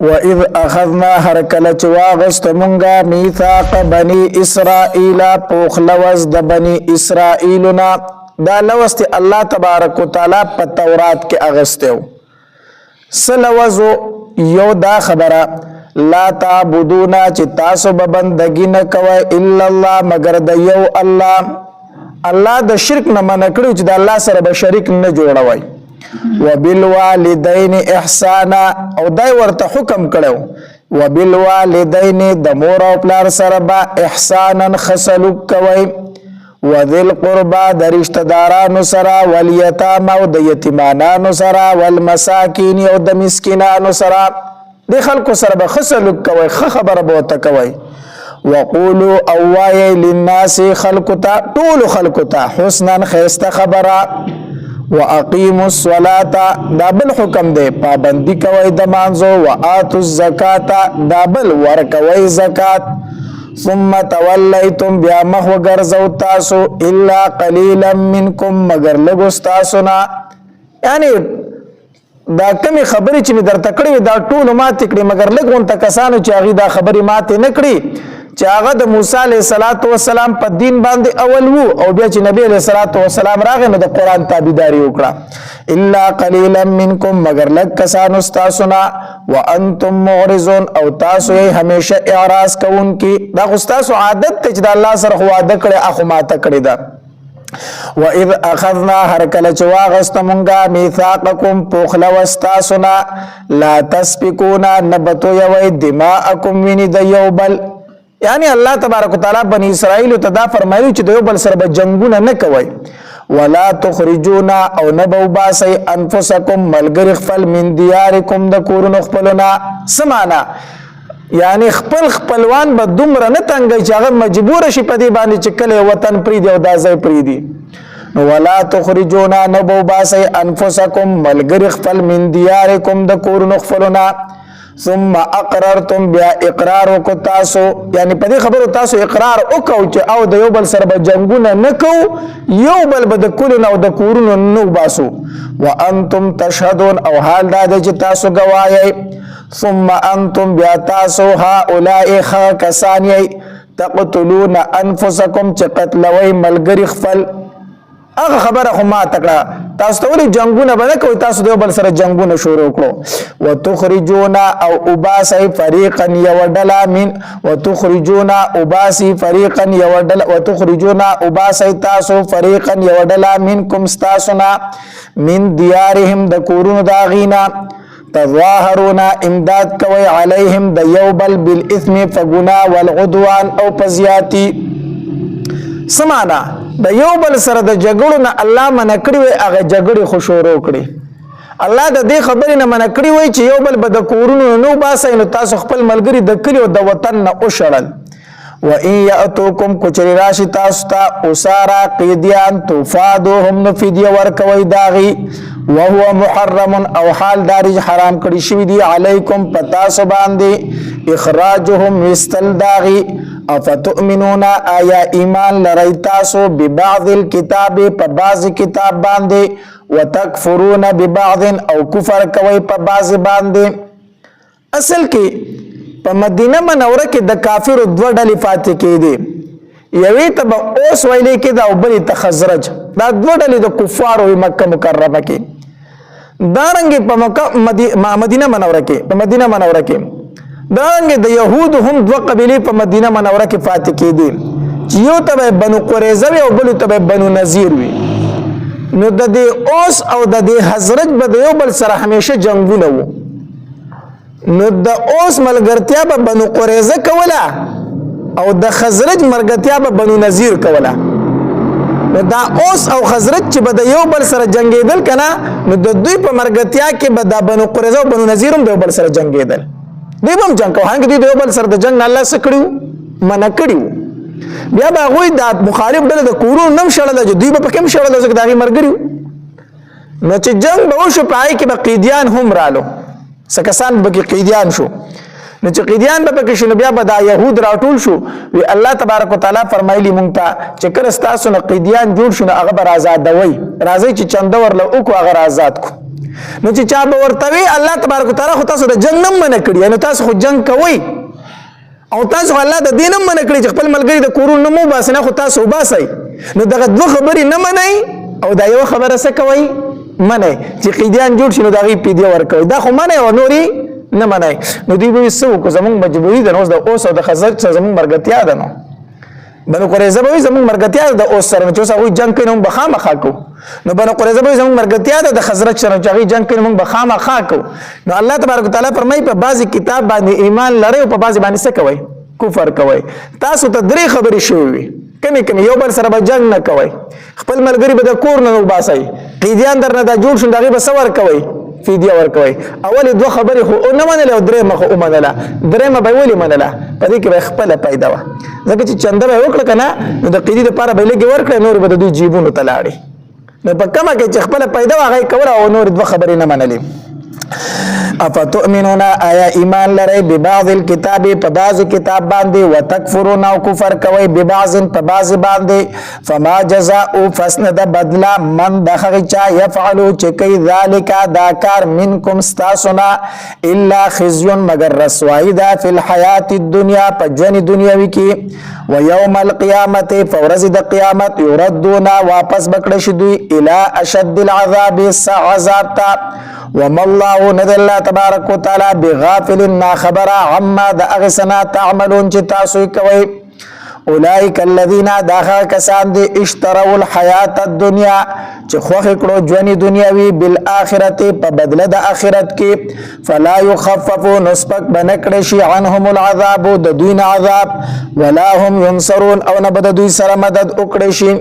وَإِذْ أَخَذْنَا هَرْكَلَچ واغست منگا میثاق بنی اسرائیل پوخ لوز د بنی اسرائیلنا دا لوست اللہ تبارک و تعالی پا تورات کے اغستیو سلوزو یو دا خبره لا تعبدونا چی تاسو ببندگی نکوی الا اللہ مگر دا یو اللہ دا شرک نمانکڑیو چی دا اللہ سر بشرک نجوڑوی وبالوالدین احسانا او دای ورته حکم کړو وبالوالدین د مور او پلار سره با احسانا خسلوک کوي وذل قربا د رشتہ دارانو سره والیتام او د یتیمانانو سره والمساکین او د مسکینانو سره د خلکو سره به خسلوک کوي خبره به وته کوي وقولوا اوای للناس خلقتا طول خلقتا حسنا خیست خبره واقیموا الصلاة دا بل حکم دے پابندی کوي د مانزو وآتوا الزکاة دا بل ورکوي زکات ثم تولیتم بیا مخو گرزو تاسو الا قلیلا منکم مگر لگو ستاسونا یعنی دا کمی خبری چی می در تکڑی دا طول ما تکڑی مگر لگون تکسانو چی آغی دا خبری ما تی نکڑی چې هغه د موسی علیه السلام په دین باندې اول وو او بیا چې نبی علیه السلام راغی نو د قرآن تابعداري وکړه الا قلیلا منکم مگر لږ کسانو ستاسو نه وانتم معرضون او تاسو یې همیشه اعراض کوونکي دا خو ستاسو عادت دی چې د الله سره خو وعده کړی اخو ماته کړې ده وَإِذْ أَخَذْنَا هَرْكَلَ چواغست منگا میثاقکم پوخل وستاسونا لا تسبقون نبتو یوی دماءکم وینی د یوبل یعنی اللہ تبارک و تعالی بنی اسرائیل تدا فرمایو چې دیو بل سره جنگونه نه کوي ولا تخرجونا او نبو باسی انفسکم ملګری خپل من دیارکم د کورونو خپلنا سمانا یعنی خپلوان به دومره نه تنګي چې هغه مجبور شي په دې باندې چې کله وطن پریدي او دا ځای پریدي ولا تخرجونا نبو باسی انفسکم ملګری خپل من دیارکم د کورونو خپلنا ثم اقررتم بیا اقرار وکو تاسو یعنی په دې خبرو تاسو اقرار وکاو چې او د یو بل سره به جنگونه نکو یو بل به د کولونو او د کورونو نو باسو وانتم تشهدون او حال دا چې تاسو گواهی ثم انتم بیا تاسو هؤلاء کسانی تقتلون انفسکم چې قتلوي ملګری خپل هغه خبره خو ما تکړه تاسو ته ولې جنگونه به نه کوئ تاسو د یو بل سره جنگونه شروع کړو وتخرجون او اباسی فریقا یو ډله من وتخرجون اباسی فریقا یو ډله وتخرجون اباسی تاسو فریقا یو ډله منکم ستاسونا من دیارهم د کورونو داغینا تظاهرون امداد کوي علیهم د یو بل بالاثم فغنا والعدوان او پزیاتی سمانا د یو بل سره د جګړو نه الله منکړي وي هغه جګړې خو شروع کړي الله د دې خبرې نه منکړي وي چې یو بل به د کورونو نو باسي نو تاسو خپل ملګری د کلی او د وطن نه اوشړل وان یاتوکم کچری راشي تاسو ته اسارا قیدیان تفادوهم نفدیه ورکوي داغي وهو محرم او حال دارج حرام کړي شوی دی علیکم پتاسو باندې اخراجهم مستل داغي افتؤمنون آیا ایمان لرئی تاسو ببعض الكتاب پا بعض کتاب باندے وتکفرون ببعض او کفر کوئی پا بعض باندے اصل کی پا مدینہ منورہ کی دا کافر دو ڈلی فاتح کی دی یوی تبا اوس ویلے کی دا او بلی تخزرج دا دو ڈلی دا کفار ہوئی مکہ مکرمہ کی دارنگی پا مدینہ منورہ کی دارنګ د يهود هم دو قبيله په مدینه منوره کې فاتح کېدي چې یو ته بنو قریظه او بل ته بنو نذیر وي نو د دې اوس او د دې حضرت به د یو بل سره همیشه جنگونه وو نو د اوس ملګرتیا به بنو قریظه کوله او د خزرج مرګتیا به بنو نذیر کوله نو دا اوس او خزرج چې به د یو بل سره جنگیدل کنه نو د دوی په مرګتیا کې به د بنو قریظه او بنو نذیر هم د یو بل سره جنگیدل دی بم جنگ کو هنګ دی یو بل سره د جنگ الله سکړو منع کړیو بیا به غوی د مخالف ډله د کورونو نم شړل چې دوی به پکې شړل چې داغي مرګریو نو چې جنگ به وشو پای کې به قیدیان هم رالو سکسان به قیدیان شو نو چې قیدیان به پکې شنو بیا به د يهود راټول شو وی الله تبارک وتعالى فرمایلی مونږ ته چې کله تاسو نه قیدیان جوړ شنو هغه به آزاد وي راځي چې چنده ورله او کو هغه آزاد کو نو چې چا به ورته وي الله تبارک وتعالى خو تاسو د جنگ نه منع کړی نو تاسو خو جنگ کوئ او تاسو الله د دین هم منع کړی چې خپل ملګری د کورونو نه مو باسي نه خو تاسو وباسئ نو دغه دوه خبرې نه منئ او دا یو خبره څه کوئ منئ چې قیدیان جوړ شي نو د هغې فدیه ورکوئ دا خو منئ او نورې نه منئ نو دوی به څه وکړو زموږ مجبوري ده نو اوس د اوس او د خزرج سره زموږ مرګتیا ده نو بنو قریظه به وي زموږ مرګتیا ده د اوس سره چې اوس هغوی جنګ کوي نو موږ به خامخا کوو نو بنو قریظه به وي زموږ مرګتیا ده د خزرج سره چې هغوی جنګ کوي نو موږ به خامخا کوو نو الله تبارک وتعالی فرمایي په بعضې کتاب باندې ایمان لرئ او په بعضې باندې څه کوئ کفر کوئ تاسو ته درې خبرې شوې وي کمی یو بل سره به جنگ نه کوئ خپل ملګري به د کور نه وباسئ قیدیان درنه دا جوړ شو د هغې به څه ورکوئ فدیه ورکوي اول دوه خبرې خو نه منله او درېمه خو ومنله درېمه به یې ولې منله په دې کې به یې خپله پیدا وه ځکه چې چنده به یې وکړه که نه نو د قیدي دپاره به یې لږې ورکړې نورې به د دوی جیبونو ته لاړې نو په کومه کې چې خپله پیدا وه هغه یې کوله او نورې دوه خبرې نه منلې افتؤمنون آیا ایمان لرئ ببعض الكتاب په بعض کتاب باندې وتکفرون او کفر کوئ ببعض په بعض باندې فما جزاء فسند بدلا من دغه چا يفعلوا چې کوي ذالک دا کار منکم استاسنا الا خزي مگر رسوایی دا فی الحیات الدنیا په ژوند دنیاوی کې ويوم القیامت فورز د قیامت يردون واپس بکړه شي دوی الی اشد العذاب عذاب تا وما الله ند الله تبارک وتعالى بغافل نا خبر عما د اغسنا تعملون چې تاسو کوي اولئک الذين داخل کسان دي اشتروا الحیات الدنیا چې خوخ کړو ژوند دنیاوی بالآخرت په بدله د آخرت کې فلا يخفف نسبک بنکړي شي عنهم العذاب د دوی عذاب ولا هم ينصرون او نه بد دوی سره مدد وکړي شي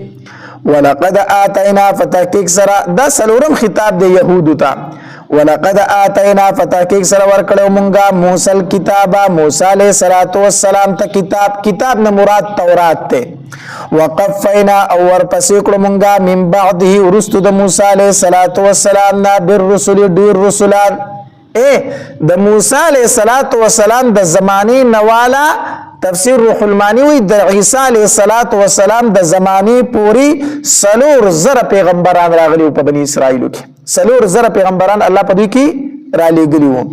ولقد آتینا فتحقیق سره دا سلورم خطاب د يهودو ته ولقد آتینا فتحقیق سره ورکړو مونږه موسی الکتاب موسی علیہ الصلوۃ والسلام ته کتاب نه مراد تورات ته وقفینا او ورپسې کړو مونږه من بعده ورستو د موسی علیہ الصلوۃ والسلام نه بالرسل ډیر رسولان د موسی علیہ الصلوۃ والسلام د زمانی نوالا تفسیر روح المانی وی د عیسی علیہ الصلوۃ والسلام د زمانی پوری سلور زر پیغمبران راغلی په بنی اسرائیل کې سلور زر پیغمبران الله په دوی کې را لېږلي وو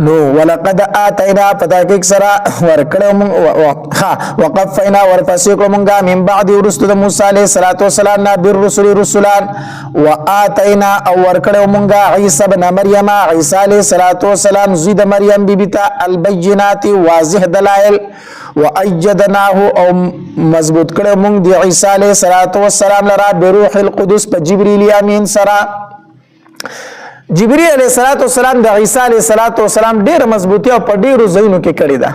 نو ولقد آتینا فتحقیق سره ورکړو مونږ وقفینا ورپسې کړو مونږه من بعد ورستو د موسی علیہ الصلوۃ والسلام نه بالرسل رسولان وآتینا او ورکړو مونږه عیسی ابن مریم عیسی علیہ الصلوۃ والسلام زوی د مریم بیبی ته البینات واضح دلائل وأيدناه او مضبوط کړو مونږ د عیسی علیہ الصلوۃ والسلام لرا بروح القدس په جبرئیل امین سره جبرئیل علیہ الصلوۃ والسلام د عیسی علیہ الصلوۃ والسلام ډیر مضبوطی او په ډیرو ځایونو کې کړی ده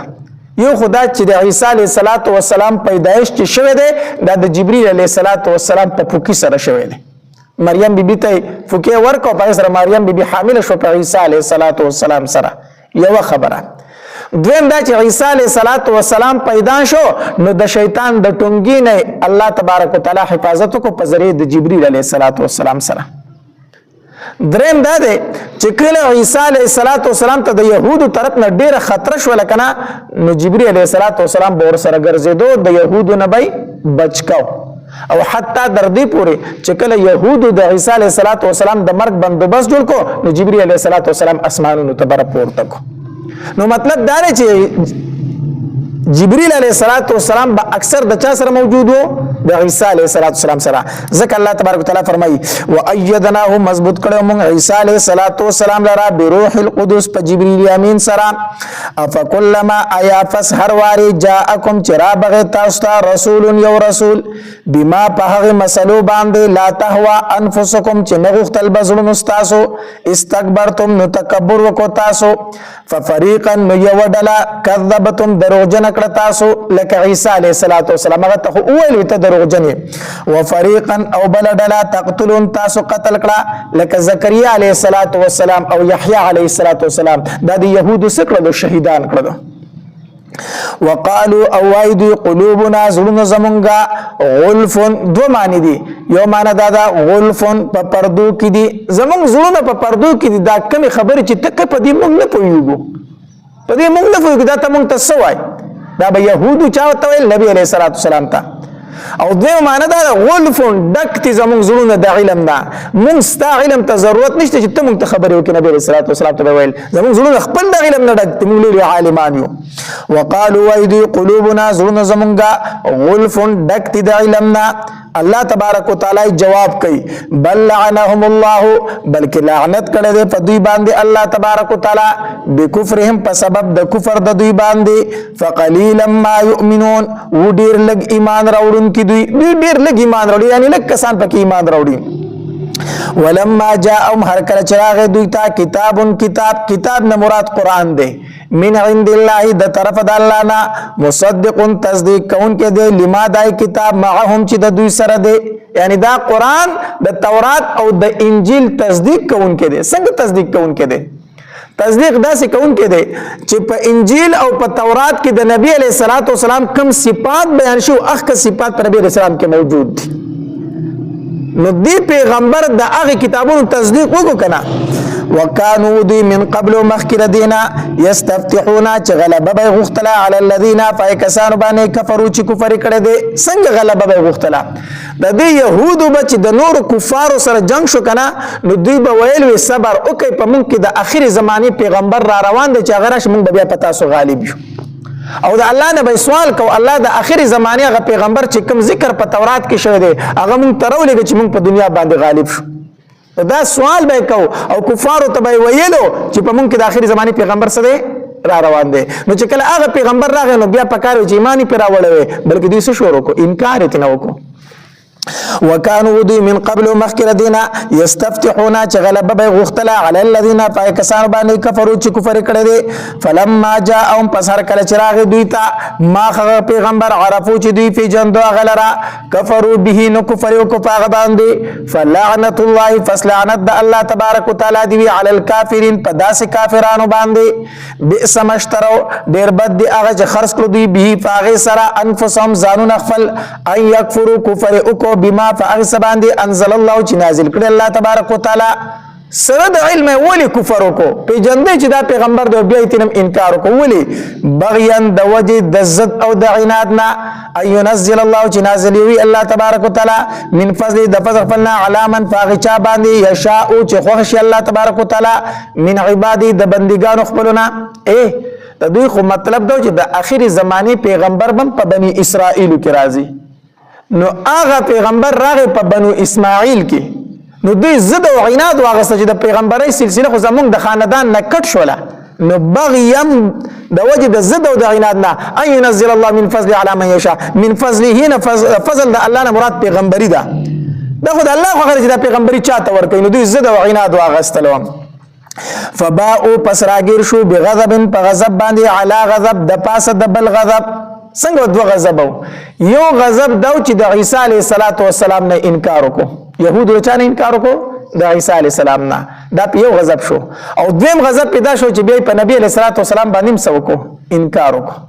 یو خدا چې د عیسی علیہ الصلوۃ والسلام پیدایش چې شوه ده د جبرئیل علیہ الصلوۃ والسلام په فوکی سره شوه ده مریم بیبی ته فوکی ورکو په سره مریم بیبی حامل شو په عیسی علیہ الصلوۃ والسلام سره یو خبره دویم دا چې عیسی علیہ الصلوۃ والسلام پیدا شو نو د شیطان د ټونګي نه الله تبارک وتعالى حفاظت کو په ذریعہ د جبرئیل علیہ الصلوۃ والسلام سره دریم دا دی چې کله عیسی علیہ الصلوۃ والسلام ته د يهودو طرف نه ډیره خطر شو لکنه نو جبرئیل علیہ الصلوۃ والسلام به ور سره ګرځېدو د يهودو نه به بچکاو او حتی در دې پورې چې کله يهودو د عیسی علیہ الصلوۃ والسلام د مرګ بندوبست جوړ کو نو جبرئیل علیہ الصلوۃ والسلام اسمانونو ته بر پورته کو نو مطلب دا دی چې جبرئیل علیہ الصلوۃ والسلام با اکثر د چا سره موجود وو د عیسی علیہ الصلوۃ والسلام سره ځکه الله تبارک وتعالى فرمایي وأيدناه مضبوط کړو موږ عیسی علیہ الصلوۃ والسلام لرا بروح القدس په جبرئیل امین سره افکلما آیا فس هر واری جاءکم چرا بغه تاسو ته رسول یو رسول بما په هغه مسلو باندې لا تهوا انفسکم چې نغختل بزړو تاسو استكبرتم نو تکبر وکړو تاسو ففریقا یودلا کذبتم دروغجن کړه تاسو لکه عیسی علیہ الصلوۃ والسلام هغه ته ویل ته دروغجن وفریقا او بلدلا تقتلون تاسو قتل کړه لکه زکریا علیہ الصلوۃ والسلام او یحیی علیہ الصلوۃ والسلام دا د يهودو سکړه شهیدان کړه وقالو او وایدو قلوبنا زلون زمونگا غلفون دو معنی دی یو معنی دا غلفون پا پردو کی دی زمونگ زلون پا پردو کی دی دا کمی خبری چی تک پا دی مونگ نپویوگو پا دی مونگ نپویوگو دا تا مونگ تسوائی دا با یهودو چاوتا ویل نبی علیہ السلام تا او دوی معنی دا غلف ډک تی زمونږ زړونه د علم دا مونږ ستا علم ته ضرورت نشته چې ته مونږ ته خبرې وکړې نبی علیه السلام ته ویل زمونږ زړونه خپل د علم نه ډک دي مونږ لوی عالمان یو وقالوا وایدي قلوبنا زړونه زمونږ غلف ډک تی د علم نه الله تبارک وتعالى جواب کوي بل لعنهم الله بلکې لعنت کړي دي په دوی باندې الله تبارک وتعالى بکفرهم په سبب د کفر د دوی باندې فقليلا ما يؤمنون و ډیر لګ ایمان راوړونکي دوی ډیر لګ ایمان راوړي یعنی لګ کسان پکې ایمان راوړي ولما جاءهم هر کله چراغ دوی ته کتاب نه مراد قران دی من عند الله د طرف د الله نه مصدق تصدیق کون کې دی لما دای کتاب معهم چې د دوی سره دی یعنی دا قران د تورات او د انجیل تصدیق کون کې دی څنګه تصدیق کون کې دی تصدیق داسې کون کې دی چې په انجیل او په تورات کې د نبی علیه الصلاۃ والسلام کوم صفات بیان شو هغه صفات پر نبی علیه السلام کې موجود دي نو دی پیغمبر د هغه کتابونو تصدیق وکړو کنه وکانو دی من قبل مخکر دینا یستفتحونا چې غلبه به غختلا علی الذین فایکسان باندې کفرو چې کفر کړي دي څنګه غلبه به غختلا د دې يهودو بچ د نور کفارو سره جنگ شو کنه نو دوی به ویل وي صبر وکي په مونږ کې د اخر زمانه پیغمبر را روان دي چې غرش مونږ بیا پتا سو غالب شو او د الله نه به سوال کو الله د اخر زمانه غ پیغمبر چې کوم ذکر په تورات کې شوی دی هغه مونږ ترولې چې مونږ په دنیا باندې غالب شو دا سوال به کو او کفارو ته به ویلو چې په مونږ کې د اخر زمانه پیغمبر سره را روان دي نو چې کله هغه پیغمبر راغی نو بیا پکاره چې ایمانی پر راوړل بلکې دوی څه شروع کو انکار یې نه وکړو وکانو دی من قبل مخکر دینا یستفتحونا چې غلبه به غختلا علی الذین فایکسان باندې کفرو چې کفر کړي دي فلما جاءهم پس هر کله چراغ دوی ته ما خغه پیغمبر عرفو چې دوی په جندو غلرا کفرو به نو کفر او کو پاغ باندې فلعنت الله فسلعنت الله تبارک وتعالى دی علی الکافرین په داسې کافرانو باندې بئس مشترو ډیر بد دی هغه چې خرڅ کړو دوی به فاغه سره انفسهم زانون خپل ان یکفروا کفر او کو بما فاغسبان دي انزل الله چې نازل کړي الله تبارک وتعالى سره د علم ولی کفر وکړو په جندې چې دا پیغمبر دی بیا یې تنم انکار وکړو ولی بغیان د وجه د زد او د عناد نه اي ينزل الله چې نازل وي الله تبارک وتعالى من فضل د فضل فلنا علامن فاغچا باندې یشاء چې خوښ الله تبارک وتعالى من عبادي د بندګانو خپلونه د دوی خو مطلب دا چې د اخر زمانه پیغمبر بم په بني اسرائیل کې راځي نو هغه پیغمبر راغی په بنو اسماعیل کې نو دوی زد او عناد واغسته چې د پیغمبري سلسله خو زمونږ د خاندان نه کټ شوله نو بغیم د وجه د زد او د عناد نه ان ينزل الله من فضل على من يشاء من فضله هنا فضل د الله نه مراد پیغمبري ده دا خو د الله خو غره چې د پیغمبري چاته ورکوي نو دوی زد او عناد واغستلو فباءوا پس راګیر شو بغضب په غضب باندې علی غضب د پاسه د بل غضب څنګه دوه غضب یو غضب دا چې د عیسی علیه السلام نه انکار وکړو يهودو چا نه انکار وکړو د عیسی علیه السلام نه دا یو غضب شو او دویم غضب پیدا شو چې بیا په نبی علیه السلام باندې څه وکړو انکار وکړو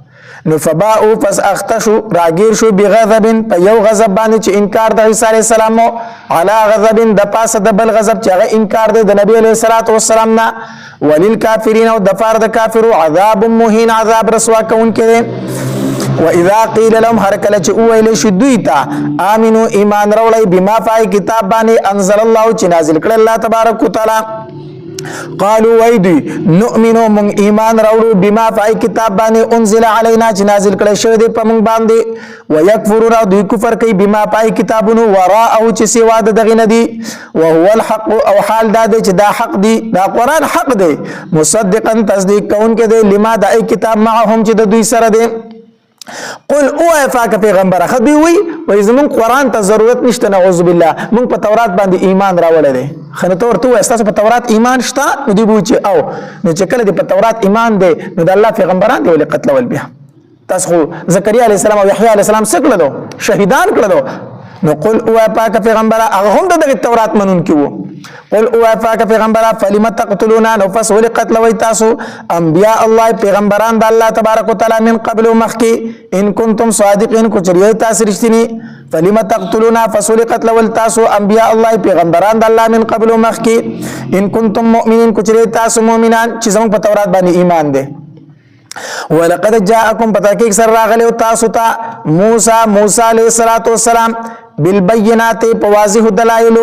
نو فباءوا پس اختشوا راګیر شو بغضب په یو غضب باندې چې انکار د عیسی علیه السلام علی غضب د پاسه د بل غضب چې هغه انکار دی د نبی علیه السلام نه وللکافرین او د فار د کافرو عذاب مهین عذاب رسوا کون کې واذا قيل لهم هر کله چې ویل شو دوی ته امنو ایمان راوړی بما فای کتاب باندې انزل الله چې نازل کړ الله تبارک وتعالى قالوا ويدي نؤمنو من ایمان راوړو بما فای کتاب باندې انزل علينا چې نازل کړ شوی دی په موږ باندې ويكفرون دوی کفر کوي بما فای کتابونو وراءه چې سوا دغه نه دی وهو الحق او حال دا دی چې دا حق دی دا قران حق دی مصدقا تصدیق کون کې دی لما دا کتاب معهم چې د دوی سره دی قل او افاک پیغمبر خدوی وی زمون قرآن ته ضرورت نشته نعوذ بالله مونږ په تورات باندې ایمان راوړل دي خنه تور تو استاسو په تورات ایمان شته نو دی بو چې او نو چې کله دی په تورات ایمان دی نو د الله پیغمبران دی ول قتل ول بها تاسو زکریا علی السلام او یحیی علی السلام څخه کړه دو شهیدان کړه دو نو قل او افاک پیغمبر هغه هم د تورات منون کیو قل او افاک پیغمبر فلم تقتلون نو فسول قتل وی تاسو انبیاء الله پیغمبران د الله تبارک وتعالى من قبل مخکی ان کنتم صادقین کو چریه تاسو رښتینی فلم تقتلون فسول قتل ول تاسو انبیاء الله پیغمبران د الله من قبل مخکی ان کنتم مؤمنین کو چریه تاسو مؤمنان چې زموږ په تورات باندې ایمان ده ولقد جاءكم بتحقیق سر راغلی تاسو ته موسی علیه السلام بالبينات بواضح دلائل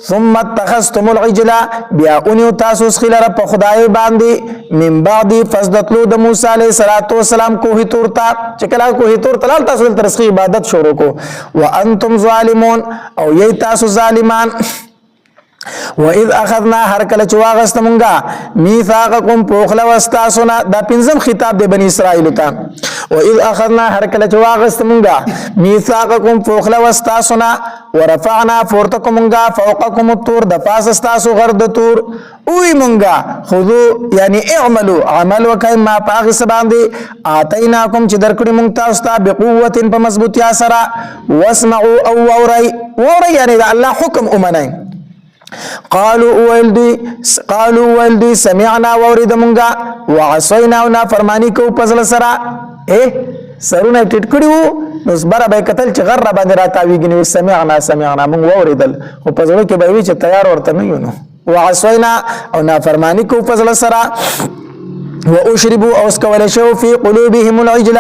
ثم اتخذتم العجل بیا اونیو تاسو خلر په خدای باندې من بعد فزدتلو د موسی علیه السلام کوه تور تا چکلا کوه تور تلال تاسو ترسخی عبادت شروع کو وانتم ظالمون او یی تاسو ظالمان وَإِذْ أَخَذْنَا هر کله چې واغستمونګه میثاقکم پوخله واستاسونا دا پنځم خطاب د بنی اسرائیل ته وَإِذْ أَخَذْنَا هر کله چې واغستمونګه میثاقکم پوخله واستاسونا ورفعنا فورتکمونګه فوقکم الطور د پاس استاسو غرد تور اوی مونګه خذو یعنی اعملوا عمل وکای ما پاغ سباندې آتیناکم چې درکړی مونږ تاسو ته بقوت په مضبوطیا سره واسمعوا او وری یعنی د الله حکم اومنئ قالوا والدي سمعنا وورد مونږه وعصينا ونا فرمانی کو پزل سرا سرونه ټټ کړیو نو زبر به قتل چې غر باندې راتاویږي نو سمعنا مونږ ووریدل او پزل کې به وی چې تیار ورته نه یو نو وعصينا او نا فرمانی کو پزل سرا واشربوا اوسکول شو فی قلوبهم العجل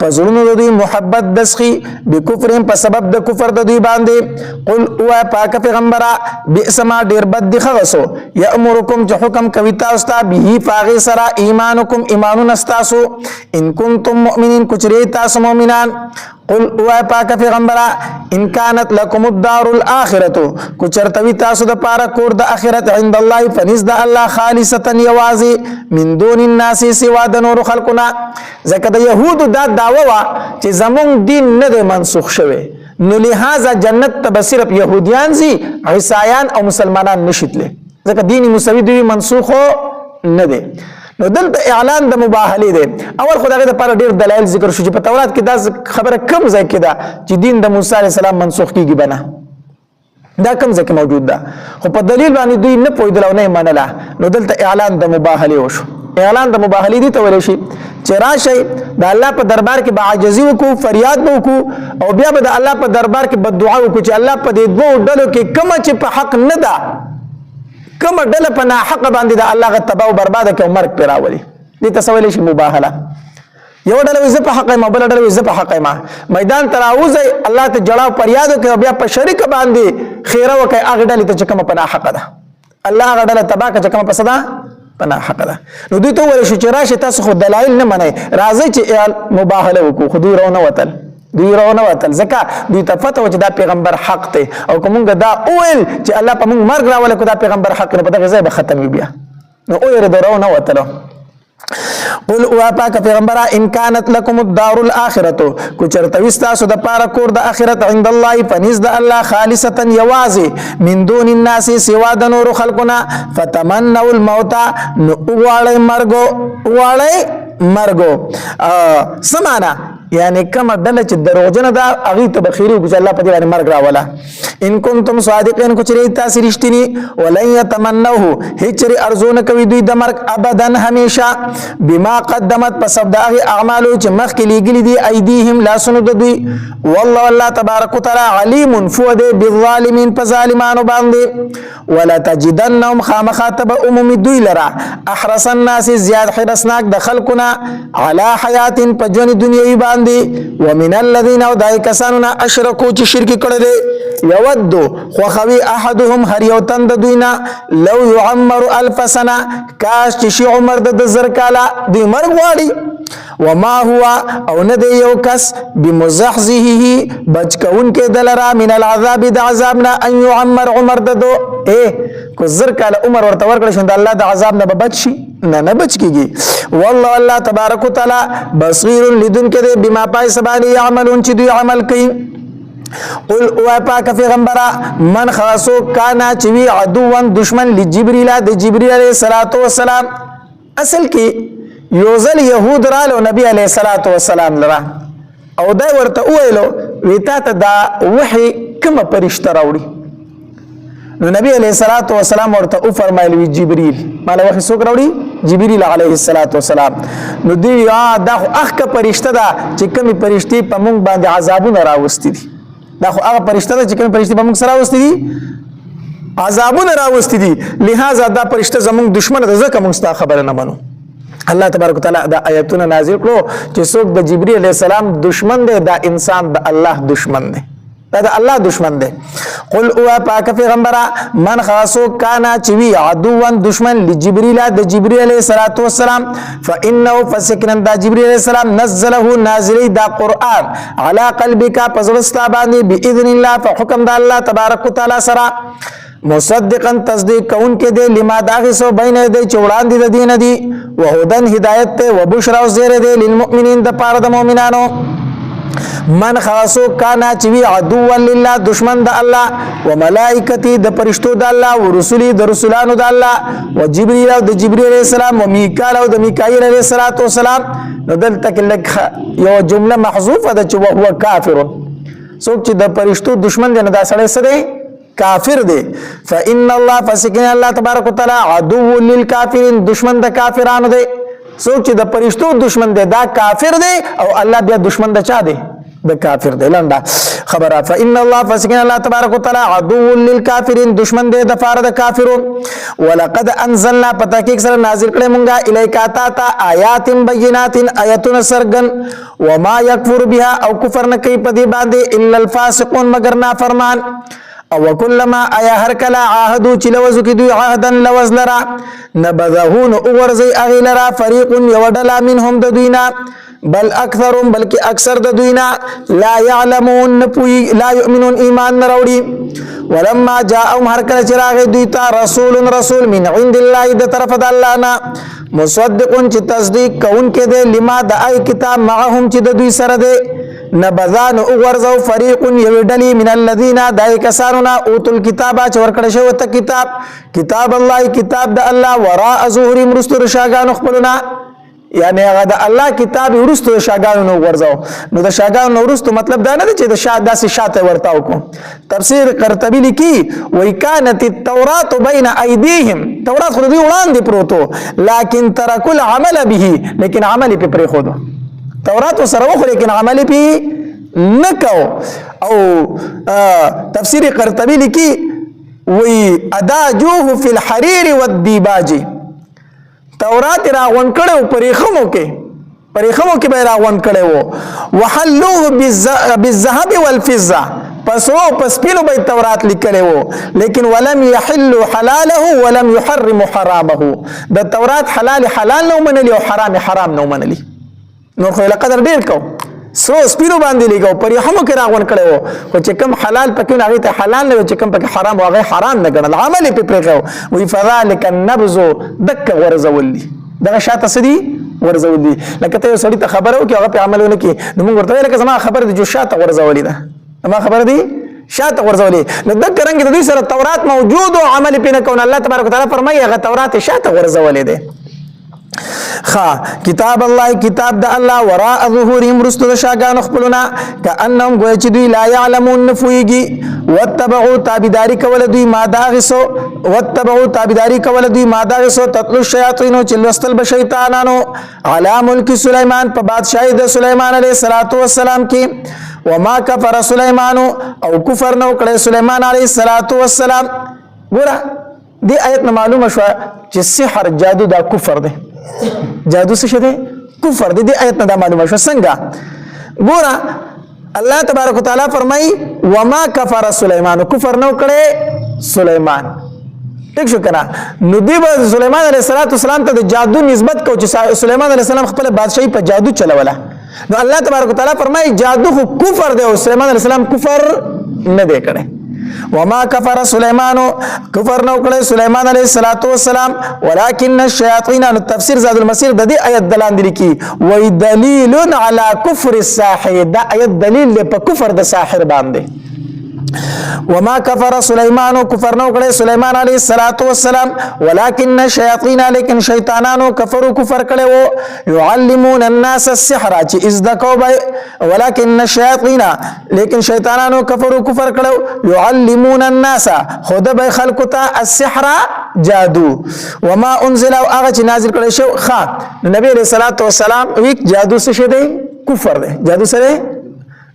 فظلموا ذی محبت دسخی بکفرهم په سبب د کفر د دوی باندې قل او پاک پیغمبره بئس ما ډیر بد دی خغسو یامرکم چې حکم کوي تاسو ته به فاغی سرا ایمانکم ایمانون استاسو ان کنتم مؤمنین کچری تاسو مؤمنان قل او پاک پیغمبره ان كانت لكم الدار الاخره کچرتوی تاسو د پاره کور د اخرت عند الله فنزد الله خالصتا یوازی من دون الناس سوا د نور خلقنا زکه د يهودو دا داوا وا چې زمون دین نه منسوخ شوه نو لہذا جنت ته صرف يهوديان زی عیسایان او مسلمانان نشیتله زکه دین مساوی دی منسوخ نه دی نو دلته اعلان د مباهله دی اول خدای د پر ډیر دلایل ذکر شو چې په تورات کې دا خبره کم ځای کې ده چې دین د موسی علی السلام منسوخ کیږي بنا دا کم ځای کې موجود ده خو په دلیل باندې دوی نه پوهیدل او نه منله نو دلته اعلان د مباهله وشو اعلان د مباهله دي ته ویل شي چې راشي د الله په دربار کې بعجزي وکړو فریاد وکړو او بیا به د الله په دربار کې بد دعا وکړو چې الله په دې دوه ډلو کې کوم چې په حق نه ده کوم ډله په ناحق باندې د الله غ تباہ او برباد کوي مرګ پیراولي دې تسویل شي مباهله یو ډله وي په حق ما بل ډله وي په حق ما میدان تراوزي الله ته جړاو پریاد کوي بیا په شریک باندې خیره وکي هغه ډله ته کوم په ناحق ده الله هغه ډله تباہ کوي کوم په صدا په ناحق ده نو دوی ته ویل شي چې راشه تاسو خو دلایل نه منئ راځي چې مباهله وکړو خو دوی رونه وتل زکه دوی ته فتوا چې دا پیغمبر حق ته او کومګه دا اول چې الله په موږ مرګ راول کو دا پیغمبر حق نه په دغه ځای به ختم بیا نو او یې درونه وتلو قل او پاک پیغمبره ان كانت لكم الدار الاخره کو چرته وستا د پاره کور د اخرت عند الله فنز د الله خالصتا یوازي من دون الناس سوا د نور خلقنا فتمنوا الموت نو واړی مرګو سمانا یعنی کما دله چې دروغجن دا اغه ته بخیری کو چې الله په دې باندې مرګ راولا ان کنتم صادقین کو چې تاسو رښتینی ولن يتمنوه هچری ارزونه کوي دوی د مرګ ابدا همیشه بما قدمت پس د هغه اعمال چې مخکې لګلی دي ايديهم لا سند دوی والله الله تبارک وتعالى علیم فود بالظالمین فظالمانو باندې ولا تجدنهم خامخاتب عموم دوی لرا احرس الناس زیاد حرسناک د خلقنا على حیات پجن دنیوي باندې ومن الذين دای کسانو اشرکو چې شرک کړل یود خو خوي احدهم هر یو تند دوینا لو يعمر 1000 سنه کاش چې شي عمر د زر کاله دی مرګ واړي وما هو او نه دی یو کس بمزحزحه بچ کون کې دلرا من العذاب د عذابنا ان يعمر عمر ددو کو زر کاله عمر ورته ورکړ شو د الله د عذاب نه بچ شي نه بچ کیږي والله الله تبارک وتعالى بصير لدن کې بما پای سبانی يعملون چې دوی عمل کوي قل او پاک پیغمبره من خاصو کانا چوی عدوان دشمن لجبریل د جبریل علیہ الصلوۃ والسلام اصل کې یوزل یهود رالو نبی علیہ الصلوۃ والسلام لرا او دا ورته ویلو ویتا ته دا وحی کوم پرشتہ راوړي نو نبی علیہ الصلوۃ والسلام ورته او فرمایلی جبریل مال وحی څوک راوړي جبریل علیہ الصلوۃ والسلام نو دی دا اخ کا پرشتہ دا چې کوم پرشتي په مونږ باندې عذابونه راوستي دي دا خو هغه پرشتہ چې کوم پرشتي په موږ سره راوستي دي عذابونه راوستي دي لہذا دا پرشتہ زموږ دشمن ده ځکه موږ ستا خبره نه منو الله تبارک وتعالى دا آیتونه نازل کړو چې څوک د جبرئیل علیه السلام دشمن دی دا انسان د الله دشمن دی دا الله دشمن دی. قل او پاک پیغمبره من خاصو کانا چوی عدوان دشمن لجبريل د جبريل علیہ الصلوۃ والسلام فانه فسكن دا جبريل علیہ السلام نزله نازلی دا قران علی قلبک پزړستا باندې باذن الله فحکم د الله تبارک وتعالى سره مصدقا تصدیق کون کې دے لما داغسو بین دے چوڑان دی دین دی وهدن هدایت ته وبشرا او زیر دے للمؤمنین د پاره د مؤمنانو. من خاصو کانا چوی عدو لله دشمن د الله و ملائکتی د پرشتو د الله و رسولی د رسولانو د الله و جبرئیل او د جبرئیل علیہ السلام و میکائیل او د میکائیل علیہ السلام. نو دلته کې یو جمله محذوفه ده چې هو کافر څوک چې د پرشتو دشمن دی نه دا سړی سره کافر دی. فإن الله فسكن الله تبارک وتعالى عدو للكافرين دشمن د کافرانو دی. څوک چې د پرشتو دشمن دی دا کافر دی او الله بیا دشمن د چا دی د کافر دی. لنډه خبره فإن الله فسكن الله تبارک وتعالى عدو للكافرين دشمن دی د فار د کافرو. ولقد انزلنا پتاکیک سره نازل کړه مونږه الیکا تا آیات بینات آیاتن سرغن وما يكفر بها او کفر نه کوي په دې باندې الا الفاسقون مگر نافرمان. او کلما آیا هر کلا عهدو چې لوزو کې دوی عهدن لوز لرا نبذهون اورزي اغیلرا فریق یودلا منهم د دوینا بل اکثرهم بلکې اکثر د دوینا لا يعلمون نپوی لا يؤمنون ایمان نراوړي. ولما جاءهم هر کله چراغ دوی ته رسول من عند الله د طرف د الله نه مصدقون چې تصدیق کون کې دے لما د ای کتاب معهم چې د دوی سره دے نبذان اغرزو فریق یوډلی من الذین دای کسانونا اوتل کتابا چې ورکړی شو ته کتاب الله کتاب د الله وراء ظهور مرستر شاګان خپلنا یعنی هغه د الله کتاب ورستو شاګانو ورزو. نو د شاګانو ورستو مطلب دا نه دی چې د شاه داسې شاته ورتاو کو. تفسیر قرطبی لیکي وای کانت التوراۃ بین ایدیهم تورات خو دوی وړاندې پروتو لیکن ترکل عمل به لیکن عمل په پرې خودو تورات سره وخو لیکن عمل به نکو. او تفسیر قرطبی لیکي وی اداجوه فی الحریر والدیباج تورات راغون کړو پرېخمو کې به راغون کړو وحلوه بالذهب والفضه پسو پسپینو به تورات لیکلو لیکن ولم يحل حلاله ولم يحرم حرامه د تورات حلال نو منلی او حرام نو منلی. نو خو لقدر ډیر کو سو سپینو باندې لګو پرېخمو کې راغون کړو خو چې کوم حلال پکې نه هغه ته حلال نه چې کوم پکې حرام هغه حرام نه ګڼل عمل په پرېخو وی فذلک النبذ دک ورزولی دا شاته سدي ورزولی لکه ته سړی ته خبرو کې هغه په عملونه کې نو موږ ورته لکه زما خبر دي جو شاته ورزولی ده ما خبر دي شاته ورزولی نو دک رنګ د دوی سره تورات موجود او عمل په نه کون الله تبارک وتعالى فرمایي هغه تورات شاته ورزولی ده. کتاب الله کتاب د الله وراء ظهورهم رستو د شاګانو خپلنا کانهم گویا چې دوی لا يعلمون نفويږي واتبعوا تابعداري کول دوی ما داغسو تطلو الشیاطین چې لوستل به شیطانانو علی ملک سلیمان په بادشاہی د سلیمان علیه السلام کې وما کفر سلیمان او کفر نو کړی سلیمان علیه السلام. ګوره دی آیت معلومه شو چې سحر جادو دا کفر دی جادو څه دی کفر دی. دی آیت نه دا معلومه شو څنګه ګوره الله تبارک وتعالى فرمای وما کفر سلیمان کفر نو کړي سلیمان ٹھیک شو کنه. نو دی به سلیمان علیه السلام ته د جادو نسبت کو چې سلیمان علیه السلام خپل بادشاہي په جادو چلوله. نو الله تبارک وتعالى فرمای جادو خو کفر دی او سلیمان علیه السلام کفر نه دی کړي. وما کفر سلیمان کفر نو کړي سلیمان علیه السلام ولكن الشیاطین. تفسیر زاد المسیر د دې آیت دلاندې لیکي وای دلیل علی کفر الساحر دا آیت دلیل په کفر د ساحر باندې. وما کفر سلیمان کفر نو کړي سلیمان علیه السلام ولكن الشیاطین لیکن شیطانانو کفر کړي وو يعلمون الناس السحر چې ازدکو به ولكن الشیاطین لیکن شیطانانو کفر کړي يعلمون الناس خود به خلق ته السحر جادو. وما انزل او هغه چې نازل کړي شو نبی علیہ الصلوۃ والسلام وی جادو څه دی کفر دی جادو سره.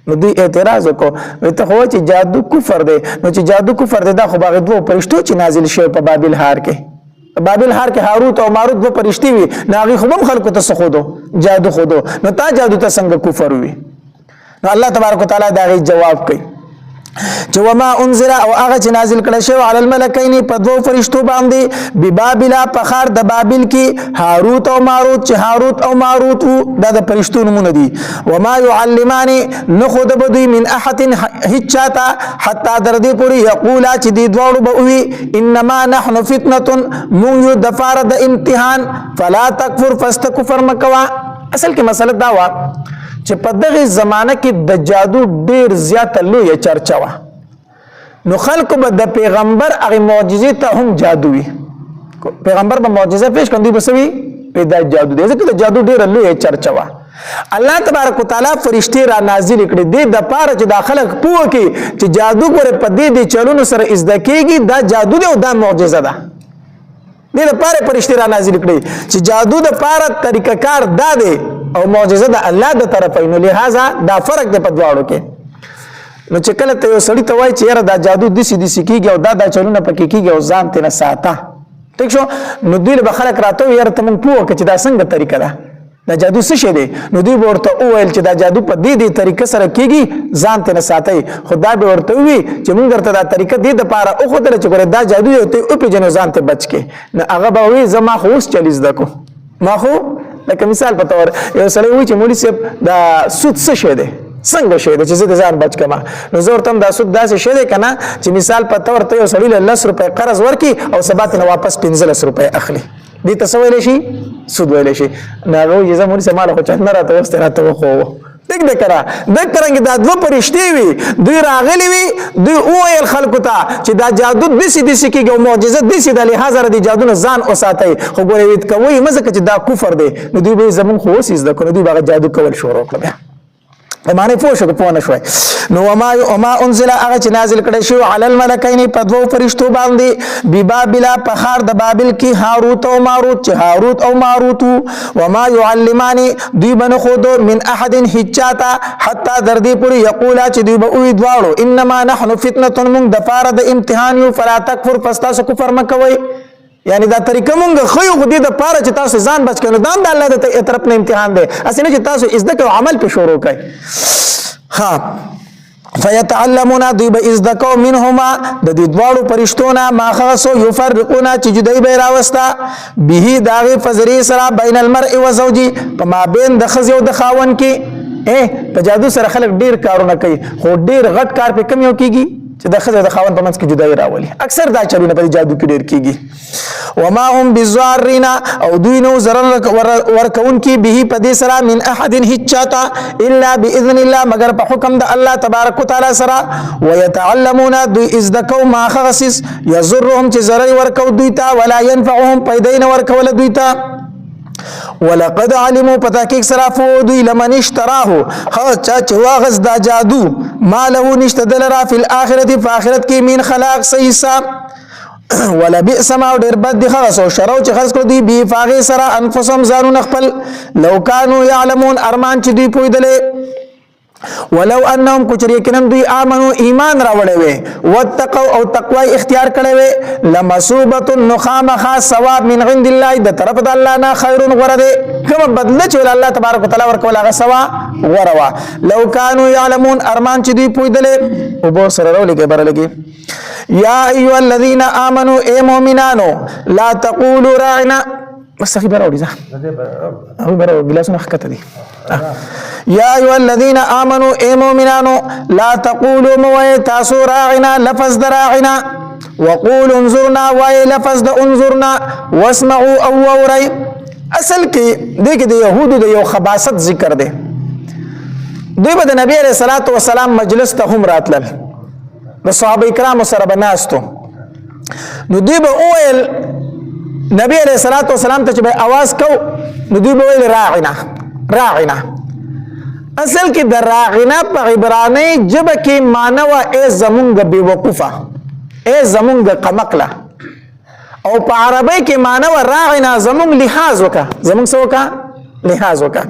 نو دوی اعتراض وکړو ته خو چې جادو کفر دی نو چې جادو کفر دی دا خو باغ دوه پرشتو چې نازل شوی په بابل هار کې بابل ښار کې هاروت او ماروت دو فرشتي وي نو هغې خو هم خلکو ته څه ښودو جادو ښودو نو تا جادو ته څنګه کفر وي نو الله تبارک وتعالی د هغې جواب کوي چې وما انزل او هغه چې نازل کړه شوی علی الملکین په دوو فرشتو باندې ببابل په ښار د بابل کې هاروت او ماروت چې هاروت او ماروت دا د فرشتو نومونه دي وما يعلمان نخود بدوی من احد هیڅ چاته حتی در دې پورې یقولا چې دې دواړو به وي انما نحن فتنه مونږ یو د پاره د امتحان فلا تکفر فاستکفر مکوا اصل کې مسله دا وه چې په دغه زمانه کې د جادو ډیر زیاته لویه چرچا وه نو خلکو به د پیغمبر هغې معجزې ته هم جادو وي پیغمبر به معجزه پیش کړي دوی به څه وي دا جادو دی ځکه د جادو ډیره لویه چرچا وه الله تبارک وتعالی فرشتې را نازلې کړي دې دپاره چې دا خلک پوه کړي چې جادو ګورې په دې چلونو سره زده کېږي دا جادو دی او دا معجزه ده دې دپاره فرشتې را نازلې کړي چې جادو دپاره طریقه کار دا دی او معجزه د الله د طرفه نو لہذا دا فرق دی په دواړو کې نو چې کله ته یو سړي ته وایي چې یاره دا جادو داسې کېږي او دا چلونه پکې کېږي او ځان ترې نه ساته ټیک شو نو دوی به خلک راته وایي یاره ته موږ پوه وکړه چې دا څنګه طریقه ده دا جادو څه شی دی نو دوی به ورته وویل چې دا جادو په دې طریقه سره کېږي ځان ترې نه ساتئ خو دا به ورته ووي چې موږ درته دا طریقه دې دپاره وښودله چې ګورې دا جادو دی او ته یې وپېژنې ځان ته بچ کړې نو هغه به وایي زه ما خو اوس چلی زده کو ما خو لکه مثال په تور یو سړی وایي چې مولي صاحب دا سود څه شی دی څنګه شی دی چې زه د ځان بچ کړم نو زه ورته هم دا سود داسې شی دی که نه چې مثال په تور ته یو سړي له 10 روپۍ قرض ورکړي او سبا ترې نه واپس 15 روپۍ اخلي دې ته څه ویلی شي سود ویلی شي نو هغه وایي زه مولي صاحب ماله خو چا نه راته اوس راته وښوو دک د کرا دک کرانګي دا دوه فرشتې وي دوی راغلي وي دوی وویل خلکو ته چې دا جادو داسې کېږي او معجزه داسې ده لهذا د جادو نه ځان وساتئ خو ګورې ویت کوئ مه ځکه چې دا کفر دی نو دوی به زمونږ خو اوس زده کړو دوی به هغه جادو کول شروع کړه بیا معنی پوه شو که پوه نه شوی نو وما انزل هغه چې نازل کړی شو علی الملکین په دوو فرشتو باندې ببابل په ښار د بابل کې هاروت او ماروت چې هاروت او ماروت وما يعلمان دوی به نه ښودو من احد هیڅ چاته حتی در دې پورې یقولا چې دوی به ووایي دواړو انما نحن فتنه موږ دپاره د امتحان یو فلا تکفر پس تاسو کفر مه کوئ یعنی دا طریقه مونږ خو خو دې دپاره چې تاسو ځان بچ کړئ نو دا هم د الله د طرف نه امتحان دی هسې نه چې تاسو زده کړئ او عمل پې شروع کړئ ها فیتعلمون دوی به زده کوو منهما د دې دواړو فرشتو نه ما هغه څه یفرقونه چې جدایي به یې راوسته به د هغې په ذریعې سره بین المرء و زوجي په مابین د ښځې او د خاوند کې په جادو سره خلک ډېر کارونه کوي خو ډېر غټ کار پې کم یو کېږي چې د ښځې د خاوند په منځ کې جدایي راولي اکثر دا چلونه په جادو کې ډېر کېږي وما هم بضارین او دوی نو ضرر ورکوونکي به په دې سره من احد هیڅ چاته الا باذن الله مگر په حکم د الله تبارک وتعالی سره ويتعلمون دوی زده کوي ما هغه څه یضرهم چې ضرر ورکوي دوی ته ولا ينفعهم پیدا نه ورکول دوی ته ولقد علموا پتاکیک سرافو دوی لمن اشتراه ها چا چې واغز دا جادو ما له نشته دلرا فی الاخرت فاخرت کې من خلاق سیسا ولا بئس ما ډیر بد دي خلاص او شرو چې خرڅ کړو دوی بي فاغه سره انفسهم زانون خپل لو كانوا يعلمون ارمان چې دوی پویدلې ولو انهم کچریکنم دوی امنو ایمان راوړې وي واتقوا او تقوا اختیار کړې وي لمصوبه النخامه ثواب من عند الله د طرف د الله نه خیر غره کوم بدله چې الله تبارک وتعالى ورکول هغه سوا غره لو كانوا يعلمون ارمان چې دوی پویدلې او بو سره ورولګي برلګي یا ایها الذين امنوا اي مؤمنانو لا تقولوا راعنا بس اخي براودي صح او براو ګلاسونه حقته دي یا ایها الذين امنوا اي مؤمنانو لا تقولوا موي تاسو راعنا لفظ راعنا وقولوا انظرنا واي لفظ د انظرنا واسمعوا او وري اصل کې دغه د يهودو د یو خباثت ذکر دی دوی به د نبی عليه الصلاه والسلام مجلس ته هم راتلل د صحابه کرام سره بناستو نو دوی به اویل نبی علیہ الصلوۃ والسلام ته چې आवाज کو نو دوی به ویل راعنا راعنا اصل کې د راعنا په عبرانی جبه کې معنی وا ای زمونږ بے وقوفه ای زمونږ قمقله او په عربی کې معنی وا راعنا زمونږ لحاظ وکا زمونږ څه وکا لحاظ وکا